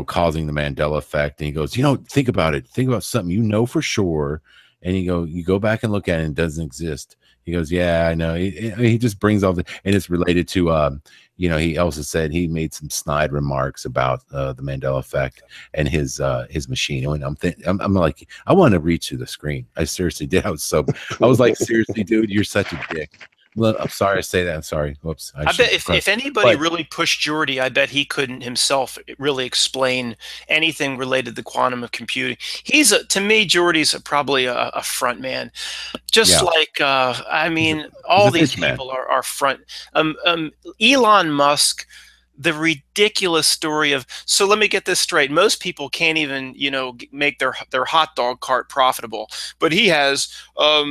causing the Mandela effect. And he goes, think about it. Think about something for sure. And you go back and look at it, and it doesn't exist. He goes, yeah, I know. He just brings all the, and it's related to, he also said he made some snide remarks about the Mandela effect and his machine. And I'm like, I want to reach through the screen. I seriously did. I was like, seriously, dude, you're such a dick. Well, I'm sorry I say that. I'm sorry. Whoops. I bet if anybody really pushed Geordie, I bet he couldn't himself really explain anything related to quantum of computing. To me, Geordie's probably a front man. Just like, all these people are front. Elon Musk, the ridiculous story of, so let me get this straight. Most people can't even, make their hot dog cart profitable, but he has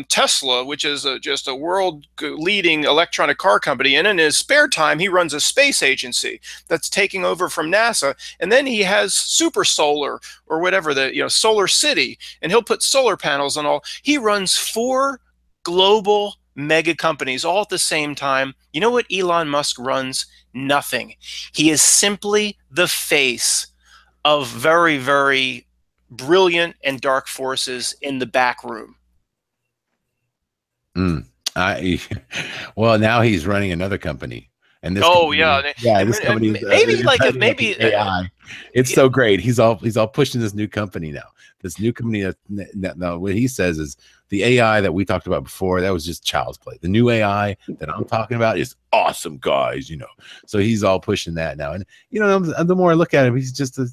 Tesla, which is just a world leading electronic car company. And in his spare time, he runs a space agency that's taking over from NASA. And then he has Super Solar or whatever, Solar City, and he'll put solar panels on all. He runs 4 global mega companies all at the same time. You know what Elon Musk runs? Nothing. He is simply the face of very, very brilliant and dark forces in the back room. Well, now he's running another company, And this Oh company, yeah, yeah, this company is maybe like heading up maybe the AI. It's so great. He's all pushing this new company now. This new company that now what he says is the AI that we talked about before, that was just child's play. The new AI that I'm talking about is awesome, guys. You know, so he's all pushing that now. And you know, the more I look at him, he's just a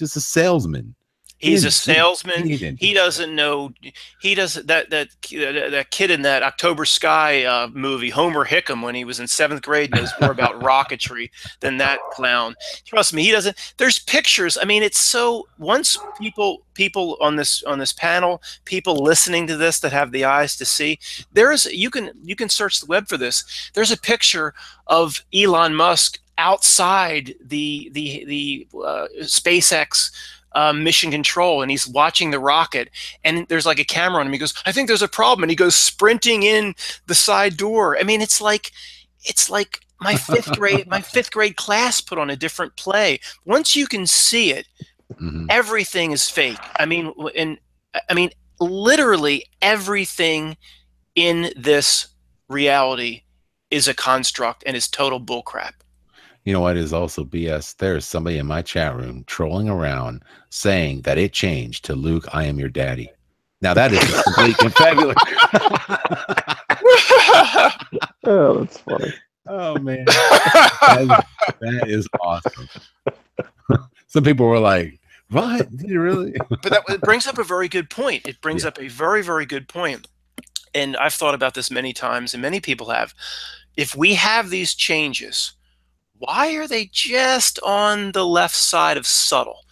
salesman. He's a salesman. He He doesn't know. He doesn't. That kid in that October Sky movie, Homer Hickam, when he was in 7th grade, knows more about rocketry than that clown. Trust me, he doesn't. There's pictures. I mean, it's so. Once people on this panel, people listening to this that have the eyes to see, you can search the web for this. There's a picture of Elon Musk outside the SpaceX. Mission control, and he's watching the rocket, and there's like a camera on him. He goes, I think there's a problem, and he goes sprinting in the side door. I mean, it's like my fifth grade class put on a different play. Once you can see it, everything is fake. I mean, literally everything in this reality is a construct and is total bullcrap. You know what is also BS? There's somebody in my chat room trolling around saying that it changed to Luke, I am your daddy. Now that is complete confabulation. Oh, that's funny. Oh man, that is awesome. Some people were like, "What? Did you really?" But it brings up a very good point. It brings up a very, very good point. And I've thought about this many times, and many people have. If we have these changes, why are they just on the left side of subtle?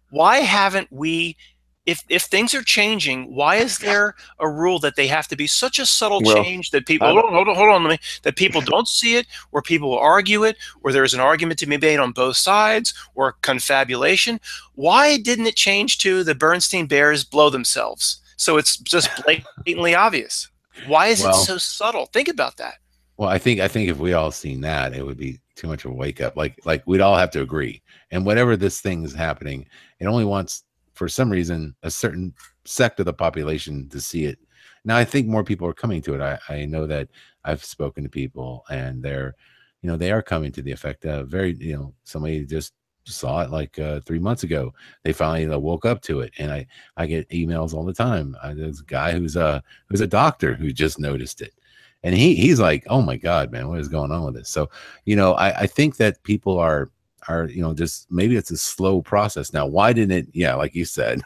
Why haven't we, if things are changing, why is there a rule that they have to be such a subtle change that people, hold on, that people don't see it, or people will argue it, or there's an argument to be made on both sides, or confabulation? Why didn't it change to the Bernstein Bears blow themselves? So it's just blatantly obvious. Why is it so subtle? Think about that. Well, I think if we all seen that, it would be too much of a wake up. Like we'd all have to agree. And whatever this thing is happening, it only wants, for some reason, a certain sect of the population to see it. Now, I think more people are coming to it. I know that I've spoken to people, and they're, you know, they are coming to the effect of somebody just saw it like 3 months ago. They finally woke up to it, and I get emails all the time. There's a guy who's a doctor who just noticed it. And he's like, oh my God, man, what is going on with this? So, you know, I think that people are, you know, just maybe it's a slow process. Now, why didn't it? Yeah, like you said,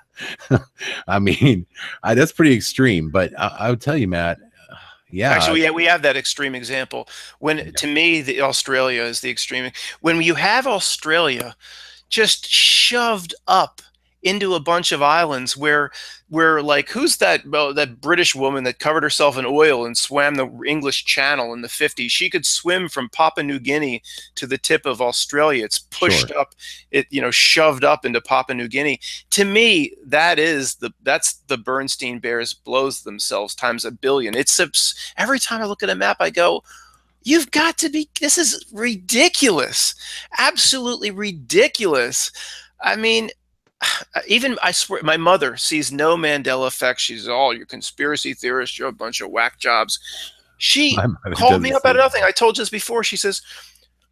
I mean, that's pretty extreme. But I would tell you, Matt, yeah. Actually, we have that extreme example. To me, Australia is the extreme. When you have Australia just shoved up into a bunch of islands where like, who's that British woman that covered herself in oil and swam the English Channel in the 50s? She could swim from Papua New Guinea to the tip of Australia. It's pushed up, shoved up into Papua New Guinea. To me, that's the Bernstein Bears blows themselves times a billion. Every time I look at a map, I go, you've got to be, this is ridiculous. Absolutely ridiculous. I mean, even, I swear, my mother sees no Mandela effect. She's all, you're conspiracy theorists, you're a bunch of whack jobs. She called me up out of nothing. I told you this before. She says,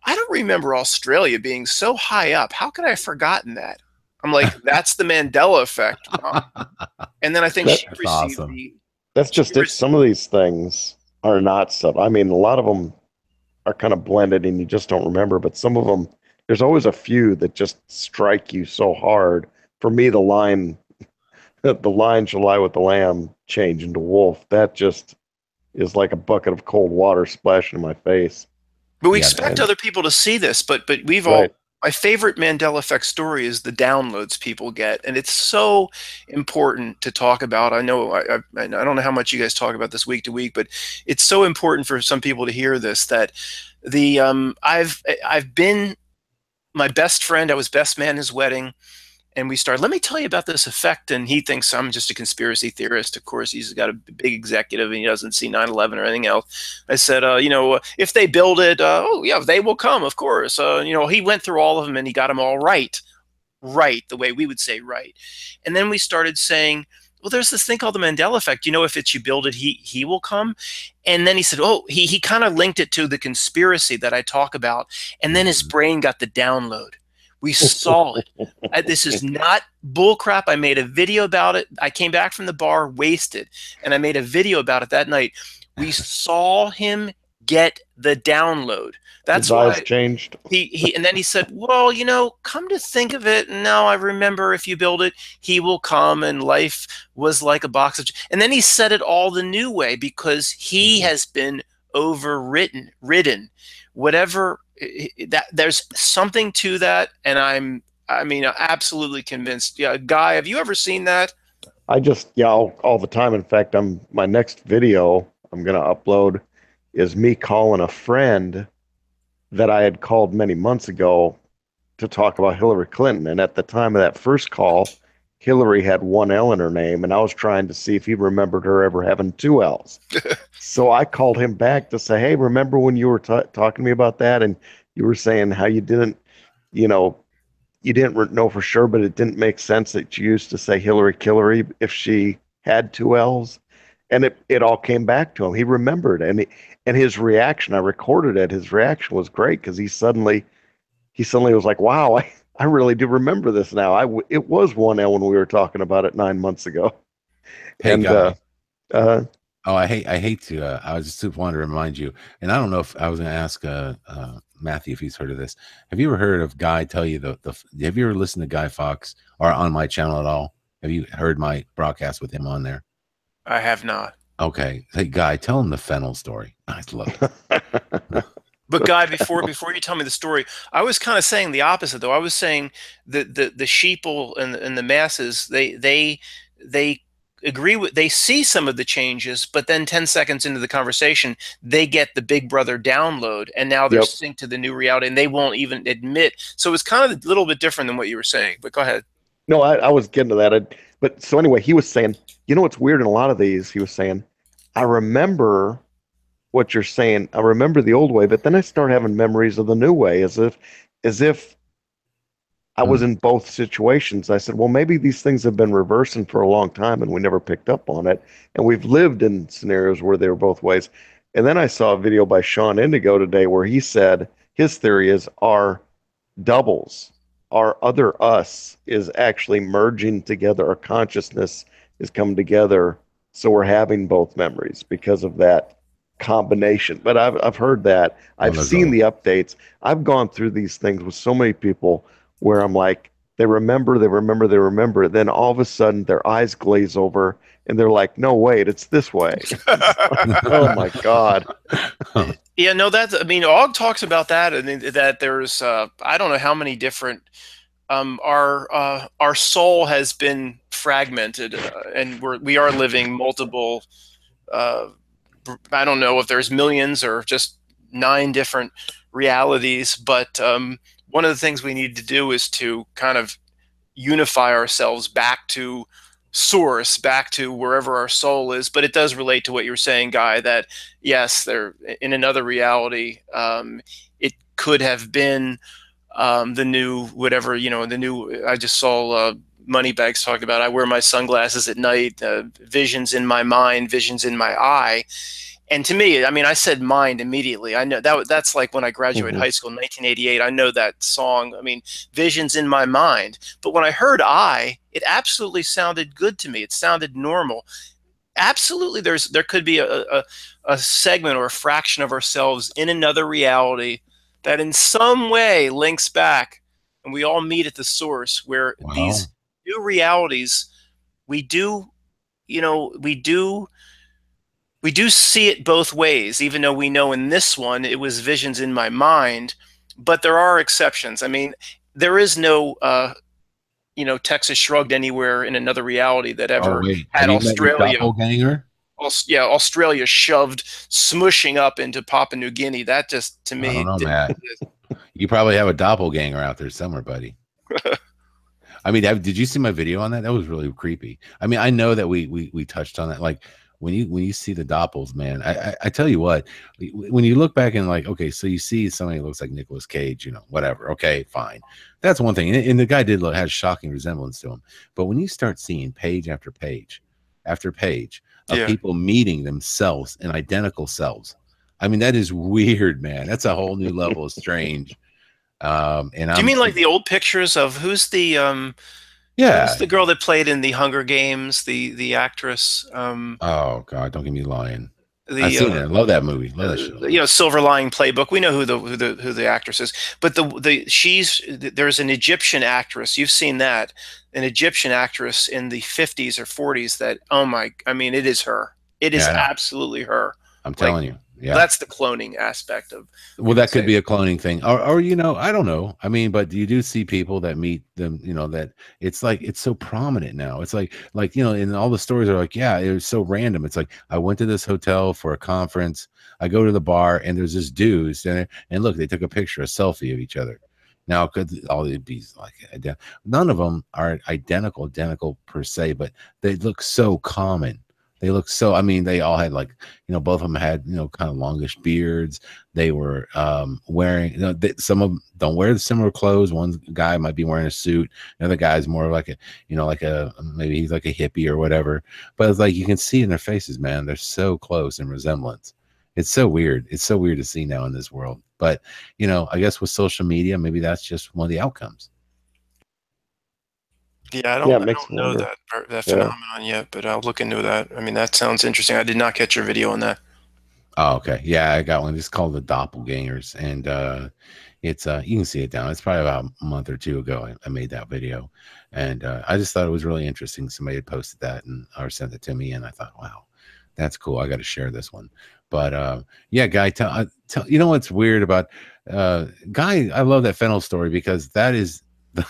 I don't remember Australia being so high up. How could I have forgotten that? I'm like, that's the Mandela effect, Mom. And then I think she received awesome. That's just it. Some of these things are not subtle. I mean, a lot of them are kind of blended and you just don't remember, but some of them, there's always a few that just strike you so hard. For me, the line shall lie with the lamb change into wolf, that just is like a bucket of cold water splashing in my face. But we expect other people to see this, but we've all, my favorite Mandela effect story is the downloads people get, and it's so important to talk about. I know I don't know how much you guys talk about this week to week, but it's so important for some people to hear this, that I've been my best friend. I was best man at his wedding. And we started, let me tell you about this effect. And he thinks I'm just a conspiracy theorist. Of course, he's got a big executive and he doesn't see 9/11 or anything else. I said, if they build it, they will come, of course. He went through all of them and he got them all right, the way we would say right. And then we started saying, well, there's this thing called the Mandela effect. You know, if it's you build it, he will come. And then he said, oh, he kind of linked it to the conspiracy that I talk about. And then his brain got the download. We saw it. This is not bullcrap. I made a video about it. I came back from the bar wasted, and I made a video about it that night. We saw him get the download. That's His why eyes changed. and then he said, well, you know, come to think of it, now I remember, if you build it, he will come, and life was like a box of, and then he said it all the new way, because he has been ridden, whatever, that there's something to that. And I'm absolutely convinced. Yeah, Guy, have you ever seen that? I just, yeah, all the time. In fact, my next video I'm going to upload is me calling a friend that I had called many months ago to talk about Hillary Clinton. And at the time of that first call, Hillary had one L in her name, and I was trying to see if he remembered her ever having two L's. So I called him back to say, hey, remember when you were talking to me about that, and you were saying how you didn't know for sure, but it didn't make sense that you used to say Hillary if she had two L's. And it all came back to him. He remembered, and his reaction, I recorded it. His reaction was great, because he suddenly was like, wow, I really do remember this now. It was one L when we were talking about it 9 months ago. Hey, and Guy. I hate to. I was just wanted to remind you, and I don't know if I was going to ask Matthew if he's heard of this. Have you ever heard of Guy tell you have you ever listened to Guy Fawkes or on my channel at all? Have you heard my broadcast with him on there? I have not. Okay. Hey, Guy, tell him the fennel story. I love it. But Guy, before you tell me the story, I was kind of saying the opposite, though. I was saying the sheeple and the masses, they agree with, they see some of the changes, but then 10 seconds into the conversation, they get the Big Brother download, and now they're synced to the new reality, and they won't even admit. So it's kind of a little bit different than what you were saying. But go ahead. No, I was getting to that. But so anyway, he was saying, you know what's weird in a lot of these? He was saying, I remember what you're saying. I remember the old way, but then I start having memories of the new way, as if I was in both situations. I said, well, maybe these things have been reversing for a long time, and we never picked up on it. And we've lived in scenarios where they were both ways. And then I saw a video by Sean Indigo today where he said his theory is our doubles, our other us, is actually merging together. Our consciousness is coming together, so we're having both memories because of that combination. But I've heard that. I've seen the updates. I've gone through these things with so many people where I'm like, they remember. Then all of a sudden their eyes glaze over and they're like, no, wait, it's this way. Oh my God. Yeah, no, Og talks about that, and that there's, I don't know how many different, our soul has been fragmented, and we are living multiple, I don't know if there's millions or just 9 different realities, but one of the things we need to do is to kind of unify ourselves back to source, back to wherever our soul is. But it does relate to what you're saying, Guy, that yes, there in another reality, it could have been the new whatever, the new, I just saw Moneybags talking about, I wear my sunglasses at night, visions in my mind, visions in my eye. And to me, I mean, I said mind immediately. I know that's like when I graduated high school in 1988. I know that song. I mean, visions in my mind. But when I heard I, it absolutely sounded good to me. It sounded normal. Absolutely, there could be a segment or a fraction of ourselves in another reality that in some way links back, and we all meet at the source where these new realities, we do see it both ways, even though we know in this one it was visions in my mind. But there are exceptions. I mean, there is no, Texas Shrugged anywhere in another reality that ever had Australia. Yeah, Australia shoved, smushing up into Papua New Guinea. That just, to me, I don't know, Matt. You probably have a doppelganger out there somewhere, buddy. I mean, did you see my video on that? That was really creepy. I mean, I know that we touched on that, like. When you see the doppels, man, I tell you what, when you look back and like, okay, so you see somebody who looks like Nicolas Cage, whatever. Okay, fine. That's one thing. And the guy has shocking resemblance to him. But when you start seeing page after page after page of Yeah. people meeting themselves in identical selves. I mean, that is weird, man. That's a whole new level of strange. And Do you mean like the old pictures of who's the girl that played in the Hunger Games, the actress? Oh God, don't get me lying. The I've seen it. I love that movie. Love that show. Silver Lining Playbook. We know who the actress is, but there's an Egyptian actress. You've seen that, an Egyptian actress in the 50s or 40s. That I mean, it is her. It is absolutely her. I'm telling you. Yeah, that's the cloning aspect of. Well, that could be a cloning thing, or I don't know. I mean, but you do see people that meet them. That it's like it's so prominent now. It's like and all the stories are like, yeah, it was so random. It's like I went to this hotel for a conference. I go to the bar and there's this dude standing, and look, they took a picture, a selfie of each other. Now, could all these be like none of them are identical per se, but they look so common. They look so, I mean, they all had like, both of them had, kind of longish beards. They were wearing, some of them don't wear the similar clothes. One guy might be wearing a suit. Another guy's more like maybe he's like a hippie or whatever. But it's like, you can see in their faces, man, they're so close in resemblance. It's so weird. It's so weird to see now in this world. But, I guess with social media, maybe that's just one of the outcomes. Yeah, I don't know that phenomenon yet, but I'll look into that. I mean, that sounds interesting. I did not get your video on that. Oh, okay. Yeah, I got one. It's called the Doppelgangers, and it's you can see it down. It's probably about a month or two ago I made that video, and I just thought it was really interesting. Somebody had posted that or sent it to me, and I thought, wow, that's cool. I got to share this one. But yeah, Guy, tell you know what's weird about Guy? I love that fennel story because that is the.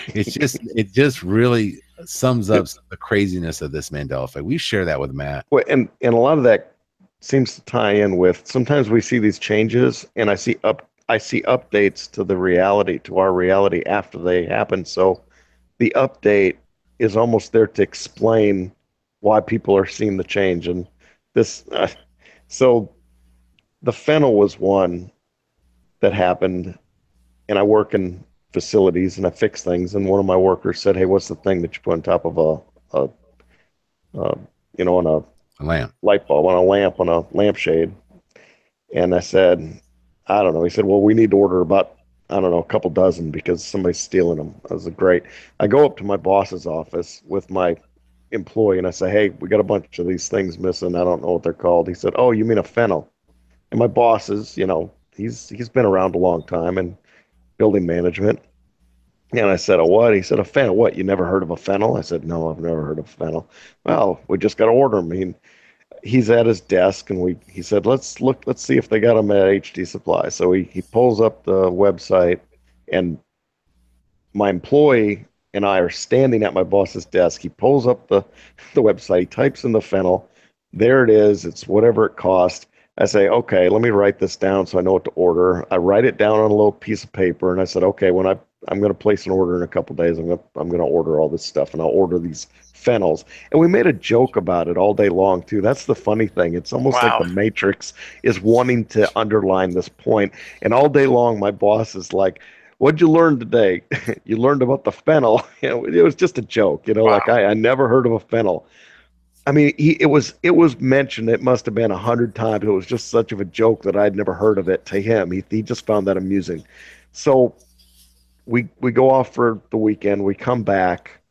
It just really sums up the craziness of this Mandela effect. We share that with Matt. Well, and a lot of that seems to tie in with sometimes we see these changes, and I see updates to our reality after they happen. So the update is almost there to explain why people are seeing the change. And this, so the fennel was one that happened, and I work in facilities and I fix things, and one of my workers said, "Hey, what's the thing that you put on top of on a lamp light bulb, on a lampshade?" And I said, "I don't know." He said, "Well, we need to order about, I don't know, a couple dozen because somebody's stealing them." I was like, "Great." I go up to my boss's office with my employee and I say, "Hey, we got a bunch of these things missing. I don't know what they're called." He said, "Oh, you mean a fennel?" And my boss is, he's been around a long time in building management. And I said, "A what?" He said, "A fennel." "What, you never heard of a fennel?" I said, "No, I've never heard of a fennel." "Well, we just got to order them." He's at his desk and he said, let's see if they got them at HD Supply. So he pulls up the website, and my employee and I are standing at my boss's desk. He pulls up the website, he types in the fennel. There it is. It's whatever it cost. I say, "Okay, let me write this down so I know what to order." I write it down on a little piece of paper, and I said, "Okay, when I'm going to place an order in a couple days, I'm going to order all this stuff, and I'll order these fennels." And we made a joke about it all day long too. That's the funny thing. It's almost like the Matrix is wanting to underline this point. And all day long, my boss is like, "What'd you learn today?" "You learned about the fennel." It was just a joke, like I never heard of a fennel. I mean, it was mentioned. It must have been 100 times. It was just such of a joke that I'd never heard of it to him. He just found that amusing. So we go off for the weekend. We come back.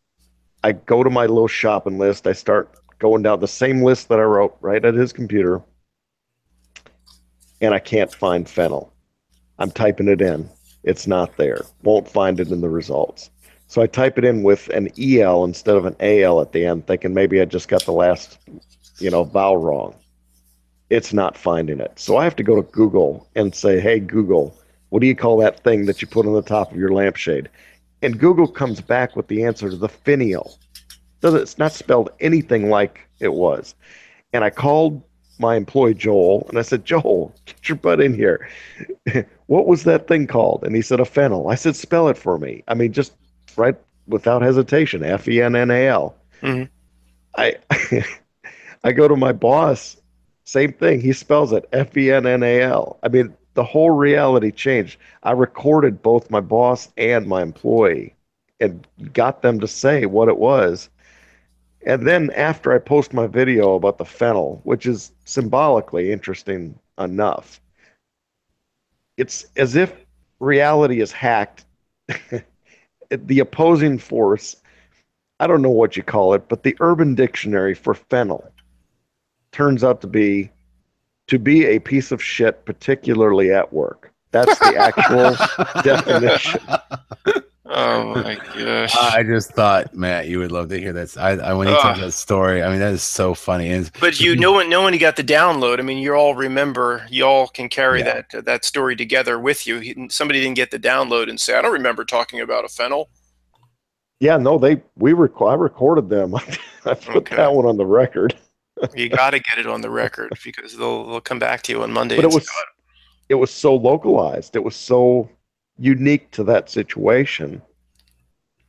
I go to my little shopping list. I start going down the same list that I wrote right at his computer, and I can't find fennel. I'm typing it in. It's not there. Won't find it in the results. So I type it in with an EL instead of an AL at the end, thinking maybe I just got the last, vowel wrong. It's not finding it. So I have to go to Google and say, "Hey, Google, what do you call that thing that you put on the top of your lampshade?" And Google comes back with the answer to the finial. It's not spelled anything like it was. And I called my employee, Joel, and I said, "Joel, get your butt in here. What was that thing called?" And he said, "A fennel." I said, "Spell it for me." I mean, just right without hesitation, FENNAL. Mm-hmm. I go to my boss, same thing. He spells it FENNAL. I mean, the whole reality changed. I recorded both my boss and my employee and got them to say what it was. And then after I post my video about the fennel, which is symbolically interesting enough, it's as if reality is hacked. The opposing force, I don't know what you call it, but the Urban Dictionary for fennel turns out to be a piece of shit, particularly at work. That's the actual definition. Oh my gosh. I just thought, Matt, you would love to hear that. I when he tells that story, I mean, that is so funny. And but no one you got the download. I mean, you all remember, you all can carry that story together with you. Somebody didn't get the download and say, I don't remember talking about a fennel. Yeah, no, I recorded them. I put that one on the record. You got to get it on the record because they'll come back to you on Monday. But it was so localized. It was so unique to that situation.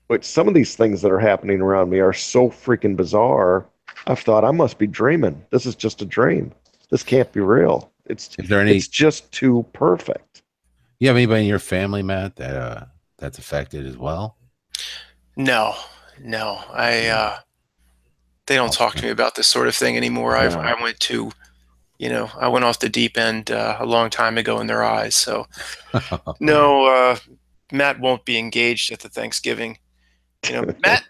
But some of these things that are happening around me are so freaking bizarre. I've thought I must be dreaming. This is just a dream. This can't be real. It's just too perfect. You have anybody in your family, Matt, that's affected as well? No. They don't talk to me about this sort of thing anymore. I went off the deep end a long time ago in their eyes. So no, Matt won't be engaged at the Thanksgiving. Matt,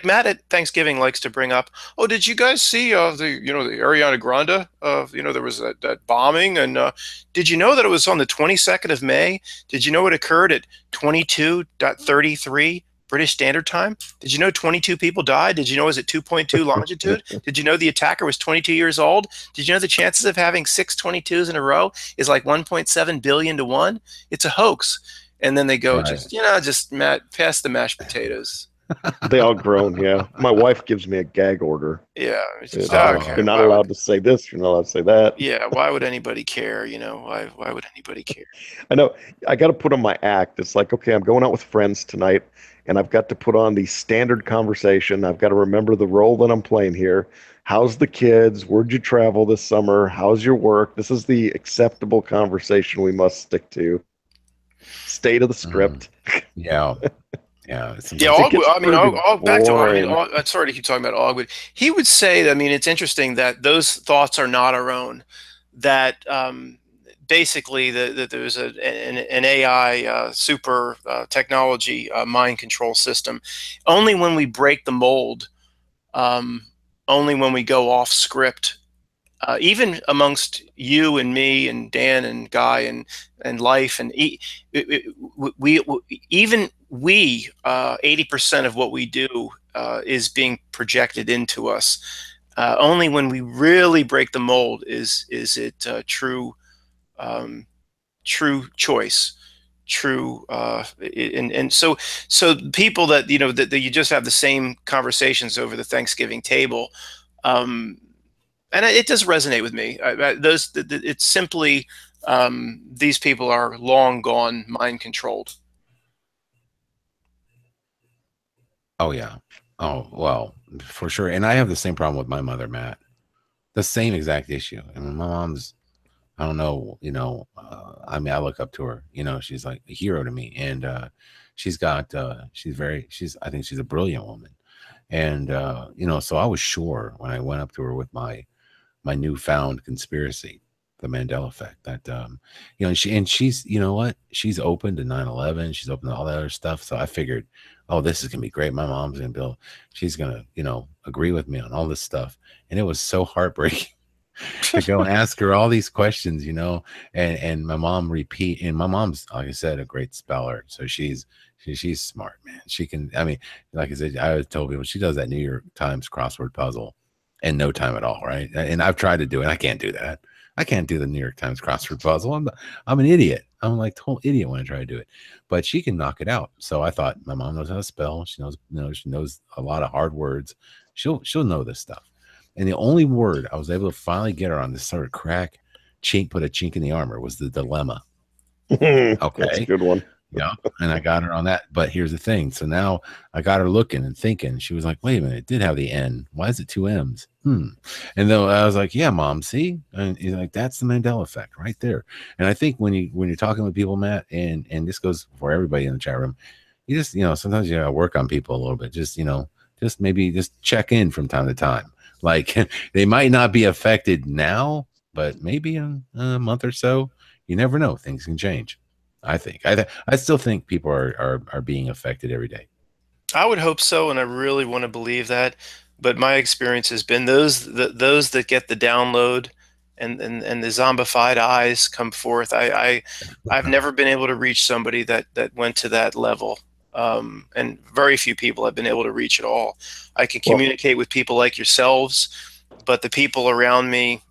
Matt at Thanksgiving likes to bring up, oh, did you guys see the Ariana Grande? There was that bombing, and did you know that it was on the 22nd of May? Did you know it occurred at 22:33 British Standard Time? Did you know 22 people died? Did you know it was at 2.2 longitude? Did you know the attacker was 22 years old? Did you know the chances of having 6 22s in a row is like 1.7 billion to 1? It's a hoax. And then they go, just Matt, pass the mashed potatoes. They all groan, yeah. My wife gives me a gag order. Yeah. Okay. You're not allowed to say this. You're not allowed to say that. Yeah. Why would anybody care? Why would anybody care? I know. I got to put on my act. It's like, okay, I'm going out with friends tonight, and I've got to put on the standard conversation. I've got to remember the role that I'm playing here. How's the kids? Where'd you travel this summer? How's your work? This is the acceptable conversation we must stick to. Stay to the script. Yeah. Yeah, Og, back to sorry to keep talking about Og, but he would say, it's interesting that those thoughts are not our own. That basically that there's an AI super technology mind control system. Only when we break the mold, only when we go off script, even amongst you and me and Dan and Guy and Life and we 80% of what we do is being projected into us. Only when we really break the mold is it true choice, true and so people that that you just have the same conversations over the Thanksgiving table. And it does resonate with me. It's simply these people are long gone, mind controlled. Oh yeah. Oh well, for sure. And I have the same problem with my mother, Matt. The same exact issue. I mean, my mom's, I don't know, I look up to her. She's like a hero to me, and I think she's a brilliant woman, and so I was sure when I went up to her with my newfound conspiracy, the Mandela effect, that she's she's open to 9/11, she's open to all that other stuff. So I figured, oh, this is gonna be great. My mom's gonna she's gonna agree with me on all this stuff. And it was so heartbreaking to go and ask her all these questions, and my mom repeat. And my mom's, like I said, a great speller, so she's smart, man. She can, like I said, I always told people she does that New York Times crossword puzzle in no time at all, right? And I've tried to do it. I can't do that. I can't do the New York Times crossword puzzle. I'm an idiot. I'm like total idiot when I try to do it. But she can knock it out. So I thought, my mom knows how to spell. She knows, she knows a lot of hard words. She'll know this stuff. And the only word I was able to finally get her on this sort of put a chink in the armor was the dilemma. Okay, that's a good one. Yeah, and I got her on that. But here's the thing. So now I got her looking and thinking. She was like, wait a minute, it did have the N. Why is it 2 M's? And then I was like, yeah, Mom, see? And he's like, that's the Mandela effect right there. And I think when you're talking with people, Matt, and this goes for everybody in the chat room, you just, sometimes you gotta work on people a little bit. Just just maybe just check in from time to time. Like they might not be affected now, but maybe in a month or so, you never know. Things can change. I think. I still think people are being affected every day. I would hope so, and I really want to believe that. But my experience has been those that get the download and the zombified eyes come forth. I've never been able to reach somebody that went to that level, and very few people have been able to reach at all. I can communicate with people like yourselves, but the people around me,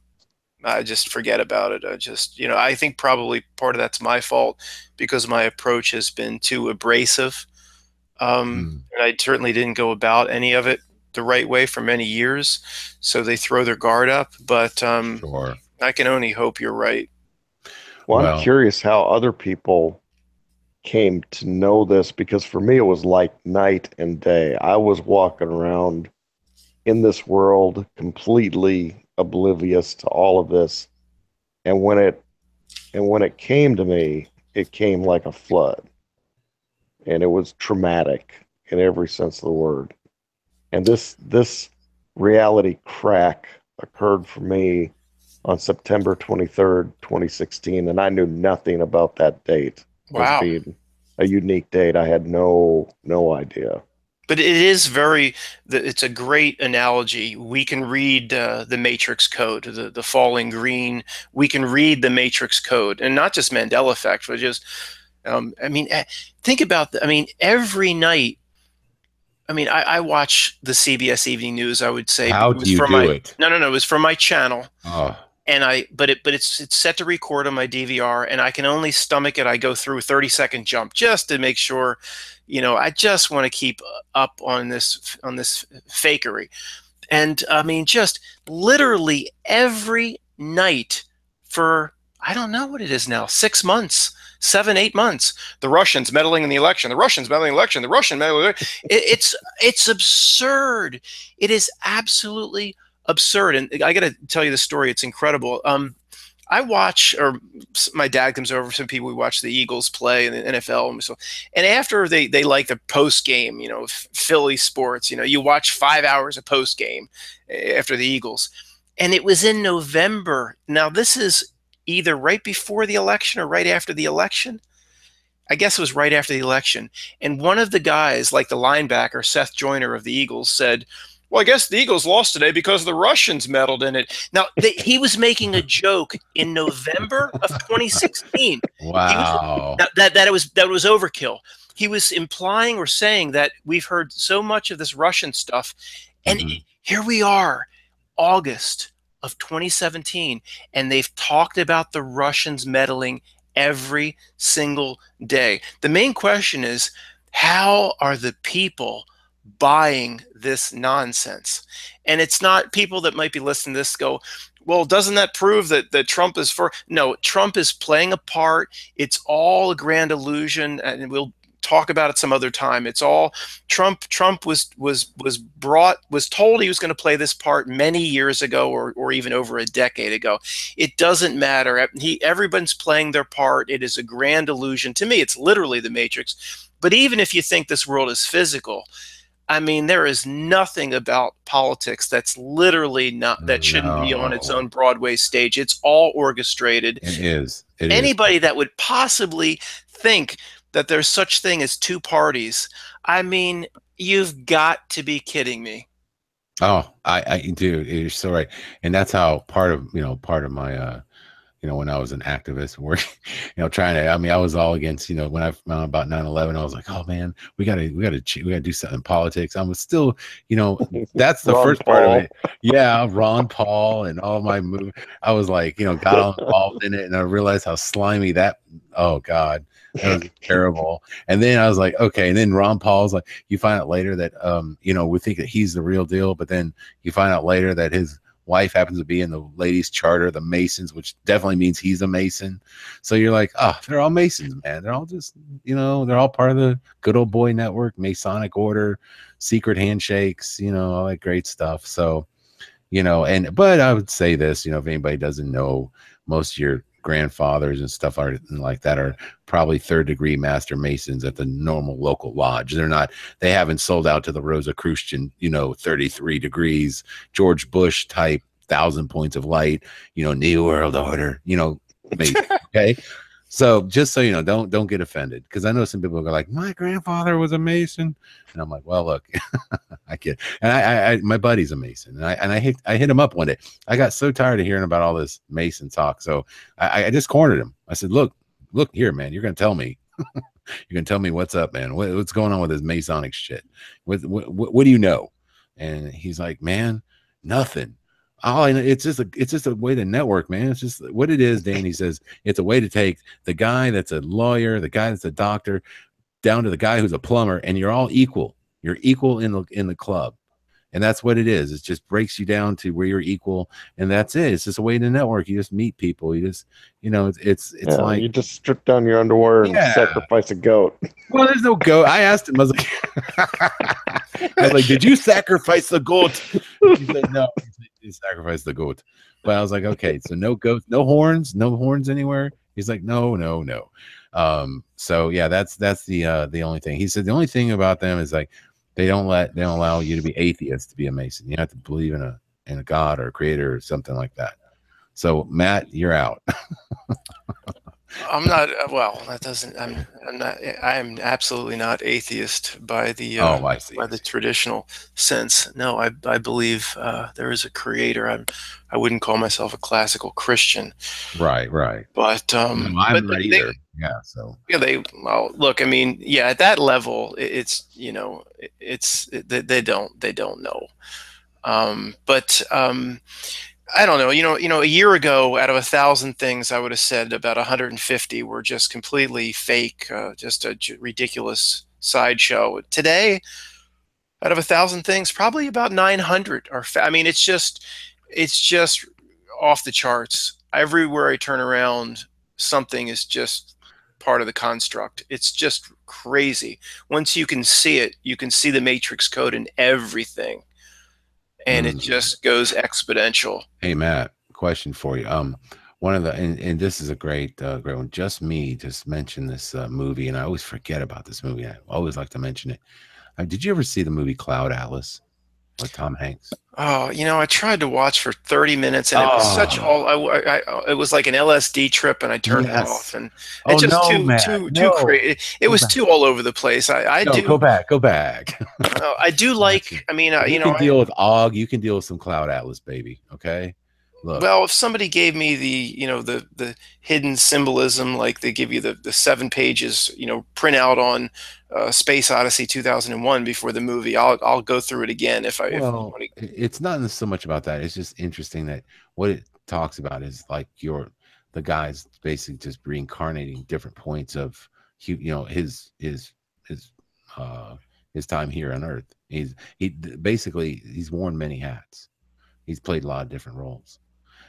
I just forget about it. I just, I think probably part of that's my fault because my approach has been too abrasive. And I certainly didn't go about any of it the right way for many years. So they throw their guard up, but Sure. I can only hope you're right. Well, I'm curious how other people came to know this, because for me, it was like night and day. I was walking around in this world completely oblivious to all of this. And when it came to me, it came like a flood. And it was traumatic in every sense of the word. And this reality crack occurred for me on September 23rd, 2016, and I knew nothing about that date as being a unique date. I had no idea. But it is it's a great analogy. We can read the Matrix Code, the falling green. We can read the Matrix Code, and not just Mandela effect, but just, think about every night. I watch the CBS Evening News. I would say how do you do it? No, it was from my channel. Oh. And it's set to record on my DVR, and I can only stomach it. I go through a 30-second jump just to make sure, I just want to keep up on this fakery. And just literally every night for, I don't know what it is now, 6 months, 7, 8 months, the Russians meddling in the election, the Russians meddling in the election, the Russian meddling. It's absurd. It is absolutely absurd. And I got to tell you the story. It's incredible. I watch, or my dad comes over, some people, we watch the Eagles play in the NFL. And after they like the post game, Philly sports, you watch 5 hours of post game after the Eagles. And it was in November. Now, this is either right before the election or right after the election. I guess it was right after the election. And one of the guys, like the linebacker, Seth Joyner of the Eagles, said, well, I guess the Eagles lost today because the Russians meddled in it. Now, he was making a joke in November of 2016. Wow. That was overkill. He was implying or saying that we've heard so much of this Russian stuff. And here we are, August of 2017, and they've talked about the Russians meddling every single day. The main question is, how are the people buying this nonsense? And it's not people that might be listening to this go, well, doesn't that prove that Trump is for? No, Trump is playing a part. It's all a grand illusion, and we'll talk about it some other time. It's all Trump. Trump was told he was going to play this part many years ago, or even over a decade ago. It doesn't matter. Everyone's playing their part. It is a grand illusion. To me, it's literally the Matrix. But even if you think this world is physical, there is nothing about politics that's literally that shouldn't be on its own Broadway stage. It's all orchestrated. It is. Anybody that would possibly think that there's such thing as two parties, you've got to be kidding me. Oh, I do. You're so right. And that's how part of my, when I was an activist working, trying to, I was all against, when I found out about 9/11, I was like, oh man, we gotta do something in politics. I was still, that's the first part of it. Yeah. Ron Paul and all my movies. I was like, got all involved in it, and I realized how slimy oh God, that was terrible. And then I was like, okay. And then Ron Paul's like, you find out later that, we think that he's the real deal, but then you find out later that his wife happens to be in the ladies' charter, the Masons, which definitely means he's a Mason. So you're like, oh, they're all Masons, man. They're all just, they're all part of the good old boy network, Masonic order, secret handshakes, all that great stuff. So, but I would say this, if anybody doesn't know, most of your grandfathers and stuff like that are probably third-degree master masons at the normal local lodge. They haven't sold out to the Rosicrucian, 33 degrees, George Bush type 1,000 points of light, New World Order, Mason. Okay. So just so you know, don't get offended, because I know some people go like, my grandfather was a Mason, and I'm like, well, look, I kid. And I my buddy's a Mason, and I hit him up one day. I got so tired of hearing about all this Mason talk, so I just cornered him. I said, look here, man, you're gonna tell me, what's up, man. What's going on with this Masonic shit? What do you know? And he's like, man, nothing. All I know, it's just a way to network, man. It's just what it is, Dan. He says it's a way to take the guy that's a lawyer, the guy that's a doctor, down to the guy who's a plumber, and you're all equal. You're equal in the club, and that's what it is. It just breaks you down to where you're equal, and that's it. It's just a way to network. You just meet people. You just, it's like you just strip down your underwear and sacrifice a goat. Well, there's no goat. I asked him. I was like, did you sacrifice the goat? He said no. He sacrificed the goat. But I was like, okay, so no goats, no horns anywhere. He's like, no. So yeah, that's the only thing. He said the only thing about them is like they don't allow you to be atheist to be a Mason. You have to believe in a God or a creator or something like that. So Matt, you're out. I'm not. Well, that doesn't. I'm not. I am absolutely not atheist by the I see. by the traditional sense. No, I believe there is a creator. I wouldn't call myself a classical Christian. Right. But I'm not either. Yeah. So look. I mean, yeah. At that level, they don't know. But I don't know. A year ago, out of 1,000 things, I would have said about 150 were just completely fake, just a ridiculous sideshow. Today, out of 1,000 things, probably about 900 are. I mean, it's just off the charts. Everywhere I turn around, something is just part of the construct. It's just crazy. Once you can see it, you can see the matrix code in everything. And it just goes exponential. Hey Matt, question for you. One of the and this is a great one. Just mentioned this movie, and I always forget about this movie. I always like to mention it. Did you ever see the movie Cloud Atlas with Tom Hanks? Oh, I tried to watch for 30 minutes, and it was such it was like an LSD trip, and I turned it off, and it's just too crazy. It was too all over the place. Go back. I do like. I mean, you can deal with Og. You can deal with some Cloud Atlas, baby. Okay. Look. Well, if somebody gave me the hidden symbolism, like they give you the 7 pages, print out on Space Odyssey 2001 before the movie, I'll go through it again if I. Well, it's not so much about that. It's just interesting that what it talks about is like the guy's basically just reincarnating different points of his time here on Earth. He's worn many hats. He's played a lot of different roles.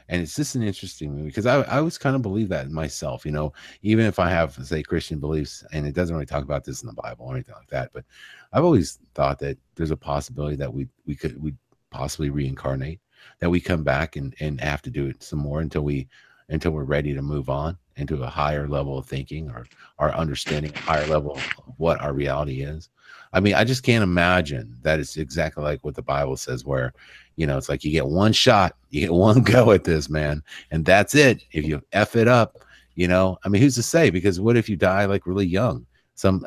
And it's just an interesting movie because I always kind of believe that in myself, even if I have, say, Christian beliefs, and it doesn't really talk about this in the Bible or anything like that. But I've always thought that there's a possibility that we could possibly reincarnate, that we come back and have to do it some more until we're ready to move on into a higher level of thinking or our understanding, a higher level of what our reality is. I mean, I just can't imagine that it's exactly like what the Bible says, where, it's like you get one shot, you get one go at this, man, and that's it. If you F it up, I mean, who's to say? Because what if you die like really young? Some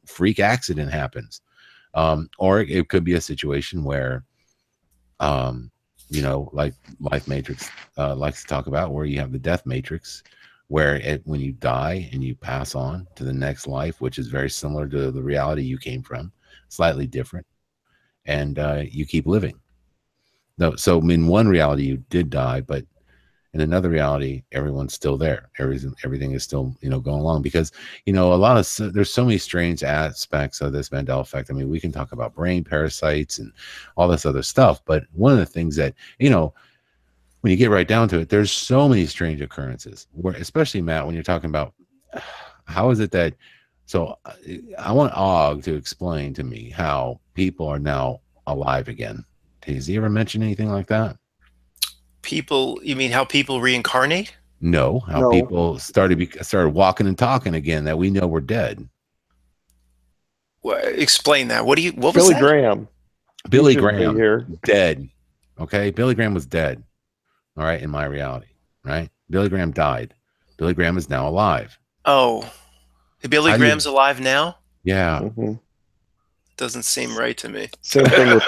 freak accident happens. Or it could be a situation where, like Life Matrix likes to talk about, where you have the death matrix, where when you die and you pass on to the next life, which is very similar to the reality you came from, slightly different, and you keep living. No, so in one reality you did die, but in another reality everyone's still there. Everything is still going along, because there's so many strange aspects of this Mandela effect. I mean, we can talk about brain parasites and all this other stuff, but one of the things that when you get right down to it, there's so many strange occurrences, where, especially Matt, when you're talking about how is it that, so I want Og to explain to me how people are now alive again. Has he ever mentioned anything like that? People, you mean how people reincarnate? No, how No. people started walking and talking again that we know we're dead. Explain that. What was Billy that? Graham. Billy shouldn't be Graham here. dead. Okay, Billy Graham was dead. All right, in my reality, right? Billy Graham died. Billy Graham is now alive. Oh, Billy How do you- Graham's alive now? Yeah. hmm Doesn't seem right to me. Same thing with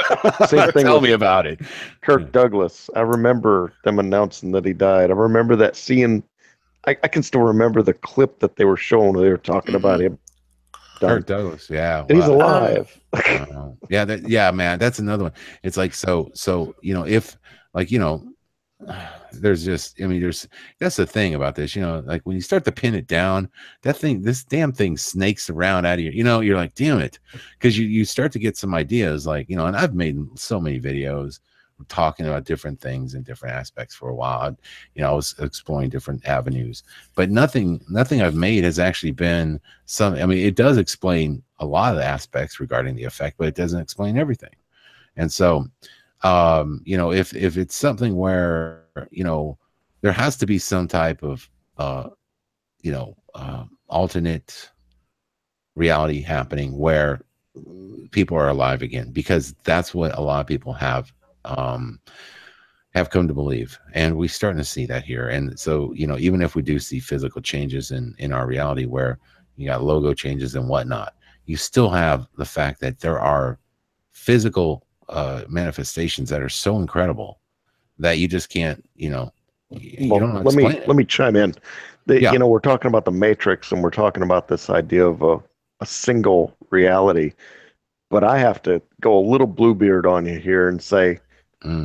Tell me about it. Kirk Douglas. I remember them announcing that he died. I remember that seeing. I can still remember the clip that they were showing. They were talking about him. Kirk Douglas, yeah. And he's Wow. alive. Yeah, man, that's another one. It's like so if like there's just that's the thing about this, like when you start to pin it down, this damn thing snakes around out of you're like, damn it, because you start to get some ideas, like and I've made so many videos talking about different things and different aspects for a while. I was exploring different avenues, but nothing I've made has actually been it does explain a lot of the aspects regarding the effect, but it doesn't explain everything. And so if it's something where there has to be some type of alternate reality happening where people are alive again, because that's what a lot of people have come to believe, and we're starting to see that here. And so even if we do see physical changes in our reality where you got logo changes and whatnot, you still have the fact that there are physical manifestations that are so incredible that you just can't don't explain it. Let me chime in. Yeah. We're talking about the Matrix, and we're talking about this idea of a single reality, but I have to go a little Bluebeard on you here and say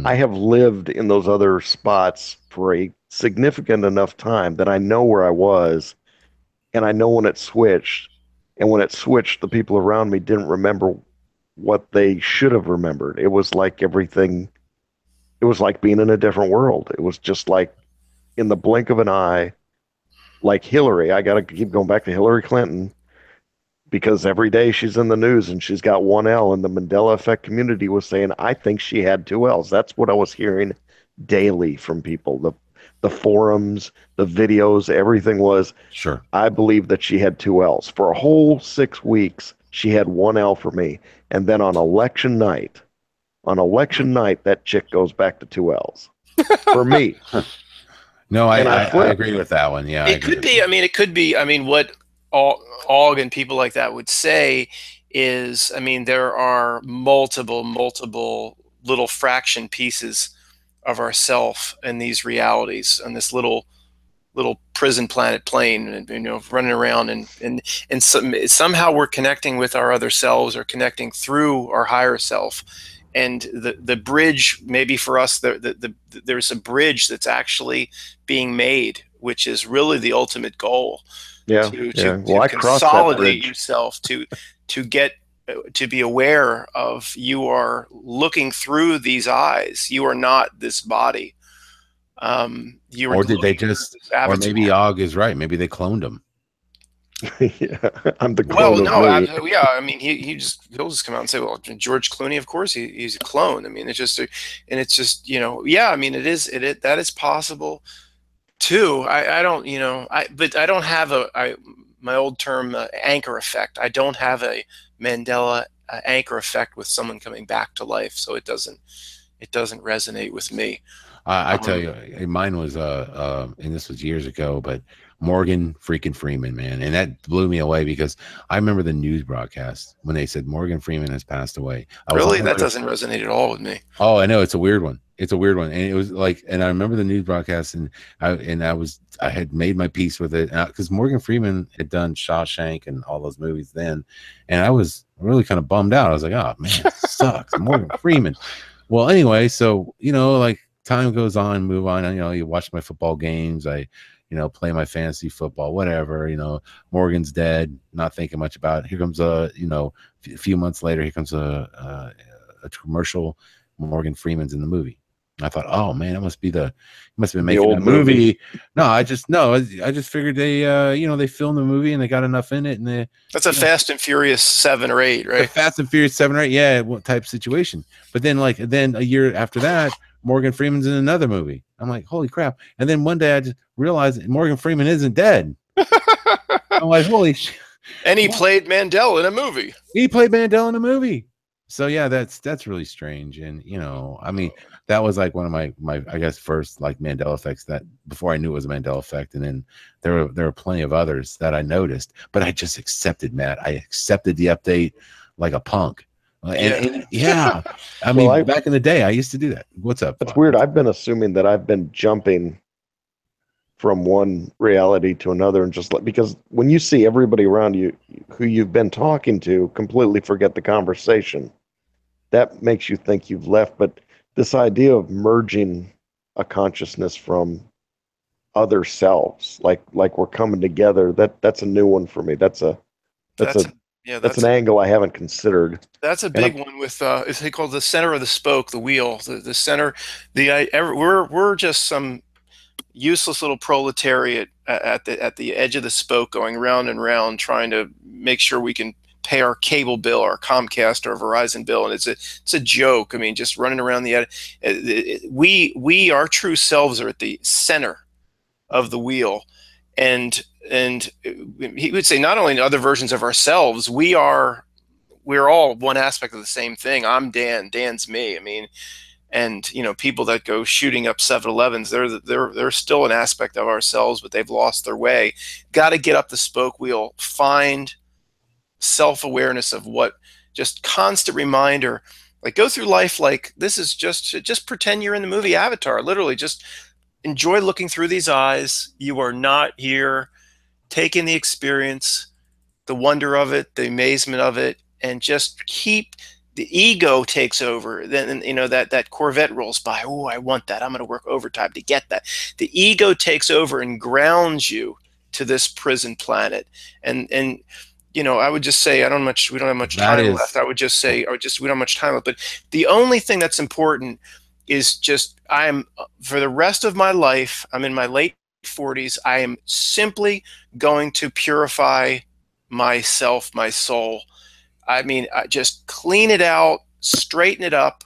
I have lived in those other spots for a significant enough time that I know where I was, and I know when it switched. And when it switched, the people around me didn't remember what they should have remembered. It was like everything, it was like being in a different world. It was just like in the blink of an eye, like Hillary. I got to keep going back to Hillary Clinton, because every day she's in the news and she's got one L, and the Mandela effect community was saying, I think she had two L's. That's what I was hearing daily from people. The forums, the videos, everything was, Sure. I believe that she had two L's. For a whole 6 weeks, she had one L for me. And then on election night, that chick goes back to two L's for me. No, I agree with that one. Yeah, it could be. It could be. What Og and people like that would say is, there are multiple little fraction pieces of ourself in these realities, on this little prison planet plane, and running around, and somehow we're connecting with our other selves, or connecting through our higher self. And the bridge, maybe for us, there's a bridge that's actually being made, which is really the ultimate goal. Yeah. Well, I crossed that bridge. Yourself to get to be aware of, you are looking through these eyes. You are not this body. You or did they just? Or maybe Og is right. Maybe they cloned him. Yeah, I'm the clone of me. He'll just come out and say, well, George Clooney, of course he's a clone. It's just that is possible too. I don't, but I don't have my old term, anchor effect. I don't have a Mandela anchor effect with someone coming back to life, so it doesn't resonate with me. I tell you, mine was and this was years ago, but Morgan freaking Freeman, man, and that blew me away, because I remember the news broadcast when they said Morgan Freeman has passed away. Really, that doesn't resonate at all with me. Oh, I know, it's a weird one. It's a weird one, and it was like, and I remember the news broadcast, and I had made my peace with it, because Morgan Freeman had done Shawshank and all those movies then, and I was really kind of bummed out. I was like, oh man, it sucks, Morgan Freeman. Well, anyway, so like time goes on, move on. You watch my football games. I play my fantasy football, whatever. Morgan's dead. Not thinking much about it. Here comes a few months later. Here comes a commercial. Morgan Freeman's in the movie. I thought, oh man, it must have been making a movie. No, I just figured they they filmed the movie and they got enough in it, and that's a Fast and Furious 7 or 8, right? Fast and Furious 7 or 8, yeah, type situation. But then a year after that, Morgan Freeman's in another movie. I'm like, holy crap. And then one day I just realized Morgan Freeman isn't dead. I'm like, holy shit. And he played Mandela in a movie. He played Mandela in a movie. So yeah, that's really strange. And you know, I mean, that was like one of my I guess first like Mandela effects, that before I knew it was a Mandela effect. And then there were plenty of others that I noticed, but I just accepted, Matt. I accepted the update like a punk. And yeah, I mean, back in the day, I used to do that. What's up? That's weird. I've been assuming that I've been jumping from one reality to another, and just because when you see everybody around you who you've been talking to completely forget the conversation, that makes you think you've left. But this idea of merging a consciousness from other selves, like we're coming together, that's a new one for me. That's an angle I haven't considered. That's a big one with it's called the center of the spoke, the wheel, the center. We're just some useless little proletariat at the edge of the spoke, going round and round, trying to make sure we can pay our cable bill, our Comcast or Verizon bill, and it's a joke. I mean, just running around the edge. We our true selves are at the center of the wheel, and he would say not only other versions of ourselves, we're all one aspect of the same thing. I'm Dan, Dan's me. I mean, and you know, people that go shooting up 7-Elevens, they're still an aspect of ourselves, but they've lost their way. Got to get up the spoke wheel, find self-awareness of what, just constant reminder, like go through life like this is just pretend you're in the movie Avatar. Literally just enjoy looking through these eyes. You are not here. Take in the experience, the wonder of it, the amazement of it, and just keep. The ego takes over. Then, you know, that Corvette rolls by. Oh, I want that. I'm going to work overtime to get that. The ego takes over and grounds you to this prison planet. And you know, I would just say, we don't have much time left. I would just say, we don't have much time left. But the only thing that's important is just, for the rest of my life, I'm in my late 40s. I am simply going to purify myself, my soul. I mean, I just clean it out, straighten it up,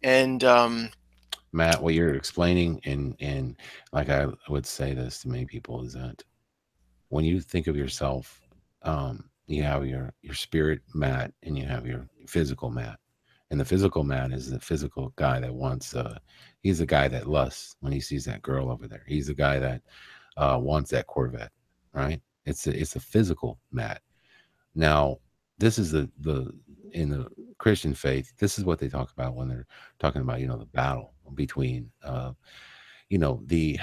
and Matt, what you're explaining, and like I would say this to many people, is that when you think of yourself, you have your spirit Matt, and you have your physical Matt, and the physical Matt is the physical guy that wants. He's the guy that lusts when he sees that girl over there. He's the guy that wants that Corvette, right? It's a physical Matt. Now, this is the in the Christian faith, this is what they talk about when they're talking about, you know, the battle between you know, the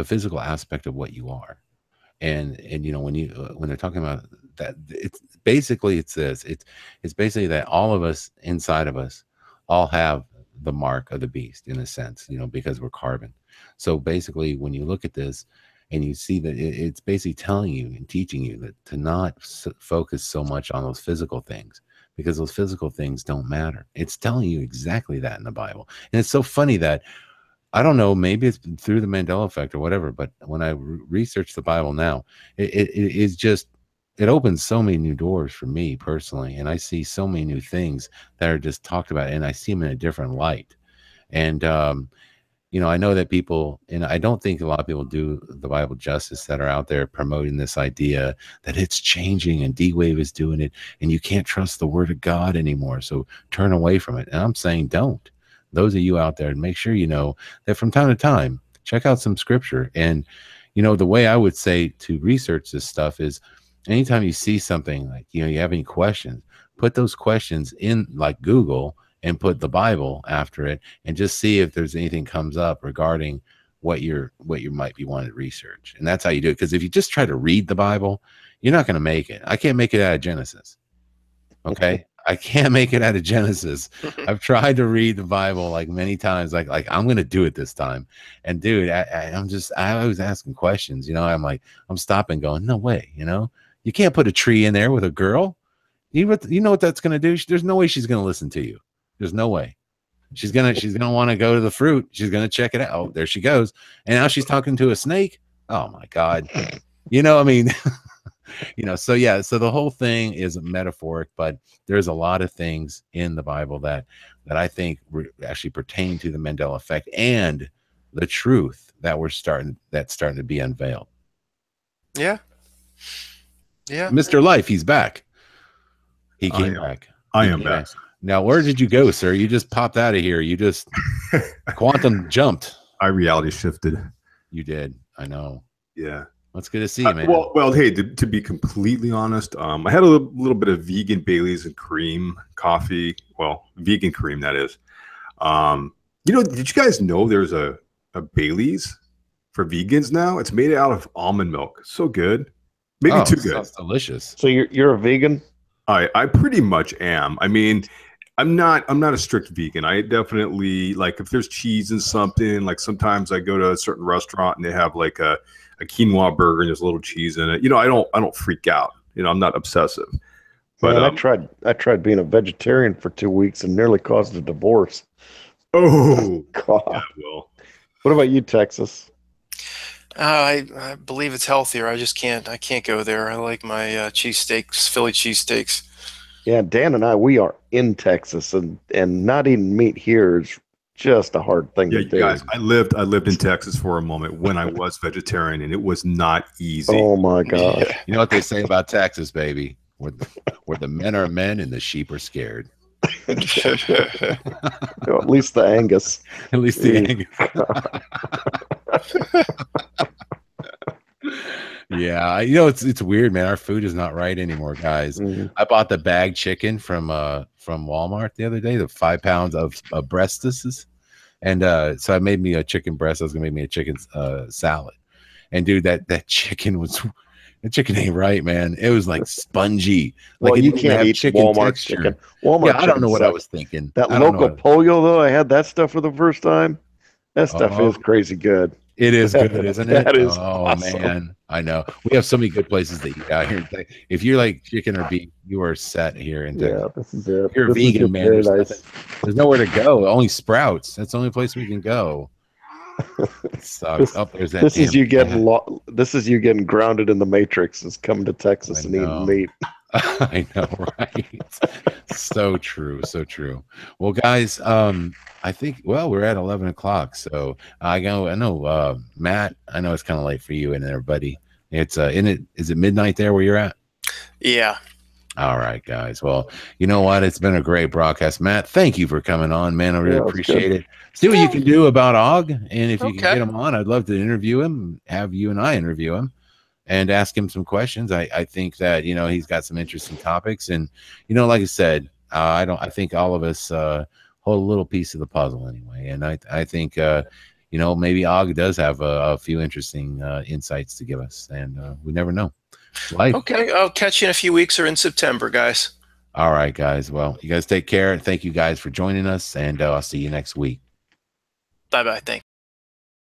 physical aspect of what you are, and you know, when they're talking about that, it's basically it's basically that all of us inside of us all have the mark of the beast, in a sense, you know, because we're carbon. So basically, when you look at this and you see that it's basically telling you and teaching you that to not focus so much on those physical things, because those physical things don't matter. It's telling you exactly that in the Bible. And it's so funny that, I don't know, maybe it's through the Mandela effect or whatever, but when I research the Bible now, it opens so many new doors for me personally. And I see so many new things that are just talked about, and I see them in a different light. And, you know, I know that people, and I don't think a lot of people do the Bible justice, that are out there promoting this idea that it's changing and D-Wave is doing it and you can't trust the word of God anymore. So turn away from it. And I'm saying, don't. Those of you out there, make sure you know that from time to time, check out some scripture. And, you know, the way I would say to research this stuff is anytime you see something, like, you know, you have any questions, put those questions in like Google and put the Bible after it, and just see if there's anything comes up regarding what you might be wanting to research. And that's how you do it. Because if you just try to read the Bible, you're not going to make it. I can't make it out of Genesis. Okay. I can't make it out of Genesis. I've tried to read the Bible like many times, like I'm going to do it this time. And dude, I was asking questions, you know, I'm stopping going, no way, you know, you can't put a tree in there with a girl. You know what that's going to do? There's no way she's going to listen to you. There's no way. She's gonna want to go to the fruit. She's gonna check it out. Oh, there she goes. And now she's talking to a snake. Oh my God. You know, I mean, So yeah, so the whole thing is metaphoric, but there's a lot of things in the Bible that I think actually pertain to the Mandela effect and the truth that's starting to be unveiled. Yeah. Yeah. Mr. Life, he's back. He came back. I am back. Now, where did you go, sir? You just popped out of here. You just quantum jumped. I reality shifted. You did. I know. Yeah. That's good to see, man. Well, hey, to be completely honest, I had a little bit of vegan Baileys and cream coffee. Well, vegan cream, that is. Did you guys know there's a Baileys for vegans now? It's made out of almond milk. So good. Maybe too good. Sounds delicious. So you're a vegan? I pretty much am. I mean, I'm not a strict vegan. I definitely, like, if there's cheese in something, like sometimes I go to a certain restaurant and they have like a quinoa burger and there's a little cheese in it. I don't freak out. I'm not obsessive. But man, I tried being a vegetarian for 2 weeks and nearly caused a divorce. Oh God. Yeah, well. What about you, Texas? I believe it's healthier. I can't go there. I like my cheesesteaks, Philly cheesesteaks. Yeah, Dan and we are in Texas, and not eating meat here is just a hard thing to do. Guys, I lived in Texas for a moment when I was vegetarian, and it was not easy. Oh my gosh. You know what they say about Texas, baby? Where the men are men and the sheep are scared. At least the Angus. At least the Angus. Yeah, it's weird, man. Our food is not right anymore, guys. Mm-hmm. I bought the bag chicken from Walmart the other day, the 5 pounds of breasts, and so I made me a chicken breast. I was gonna make me a chicken salad, and dude, that chicken ain't right, man. It was like spongy. Like, well, you can't eat Walmart chicken. Yeah, I don't know what I was thinking. That local pollo, though, I had that stuff for the first time. That stuff is crazy good. It is good, isn't it? That is awesome. Man. I know. We have so many good places to eat out here. If you like chicken or beef, you are set here. Yeah, this is it. If you're a vegan, man, there's nowhere to go. Only Sprouts. That's the only place we can go. It sucks. There's that. This is you getting grounded in the Matrix. Is coming to Texas and eating meat. I know, right? So true, so true. Well, guys, I think we're at 11 o'clock, so I know Matt, I know it's kind of late for you and everybody. It's is it midnight there where you're at? Yeah. All right, guys. Well, you know what? It's been a great broadcast. Matt, thank you for coming on, man. I really appreciate it. See what you can do about Og, and if you can get him on, I'd love to interview him, have you and I interview him, and ask him some questions. I think that he's got some interesting topics, and like I said, I think all of us hold a little piece of the puzzle anyway, and I think maybe Og does have a few interesting insights to give us, and we never know. Life. Okay, I'll catch you in a few weeks or in September, guys. All right, guys. Well, you guys take care. Thank you guys for joining us, and I'll see you next week. Bye-bye. Thanks.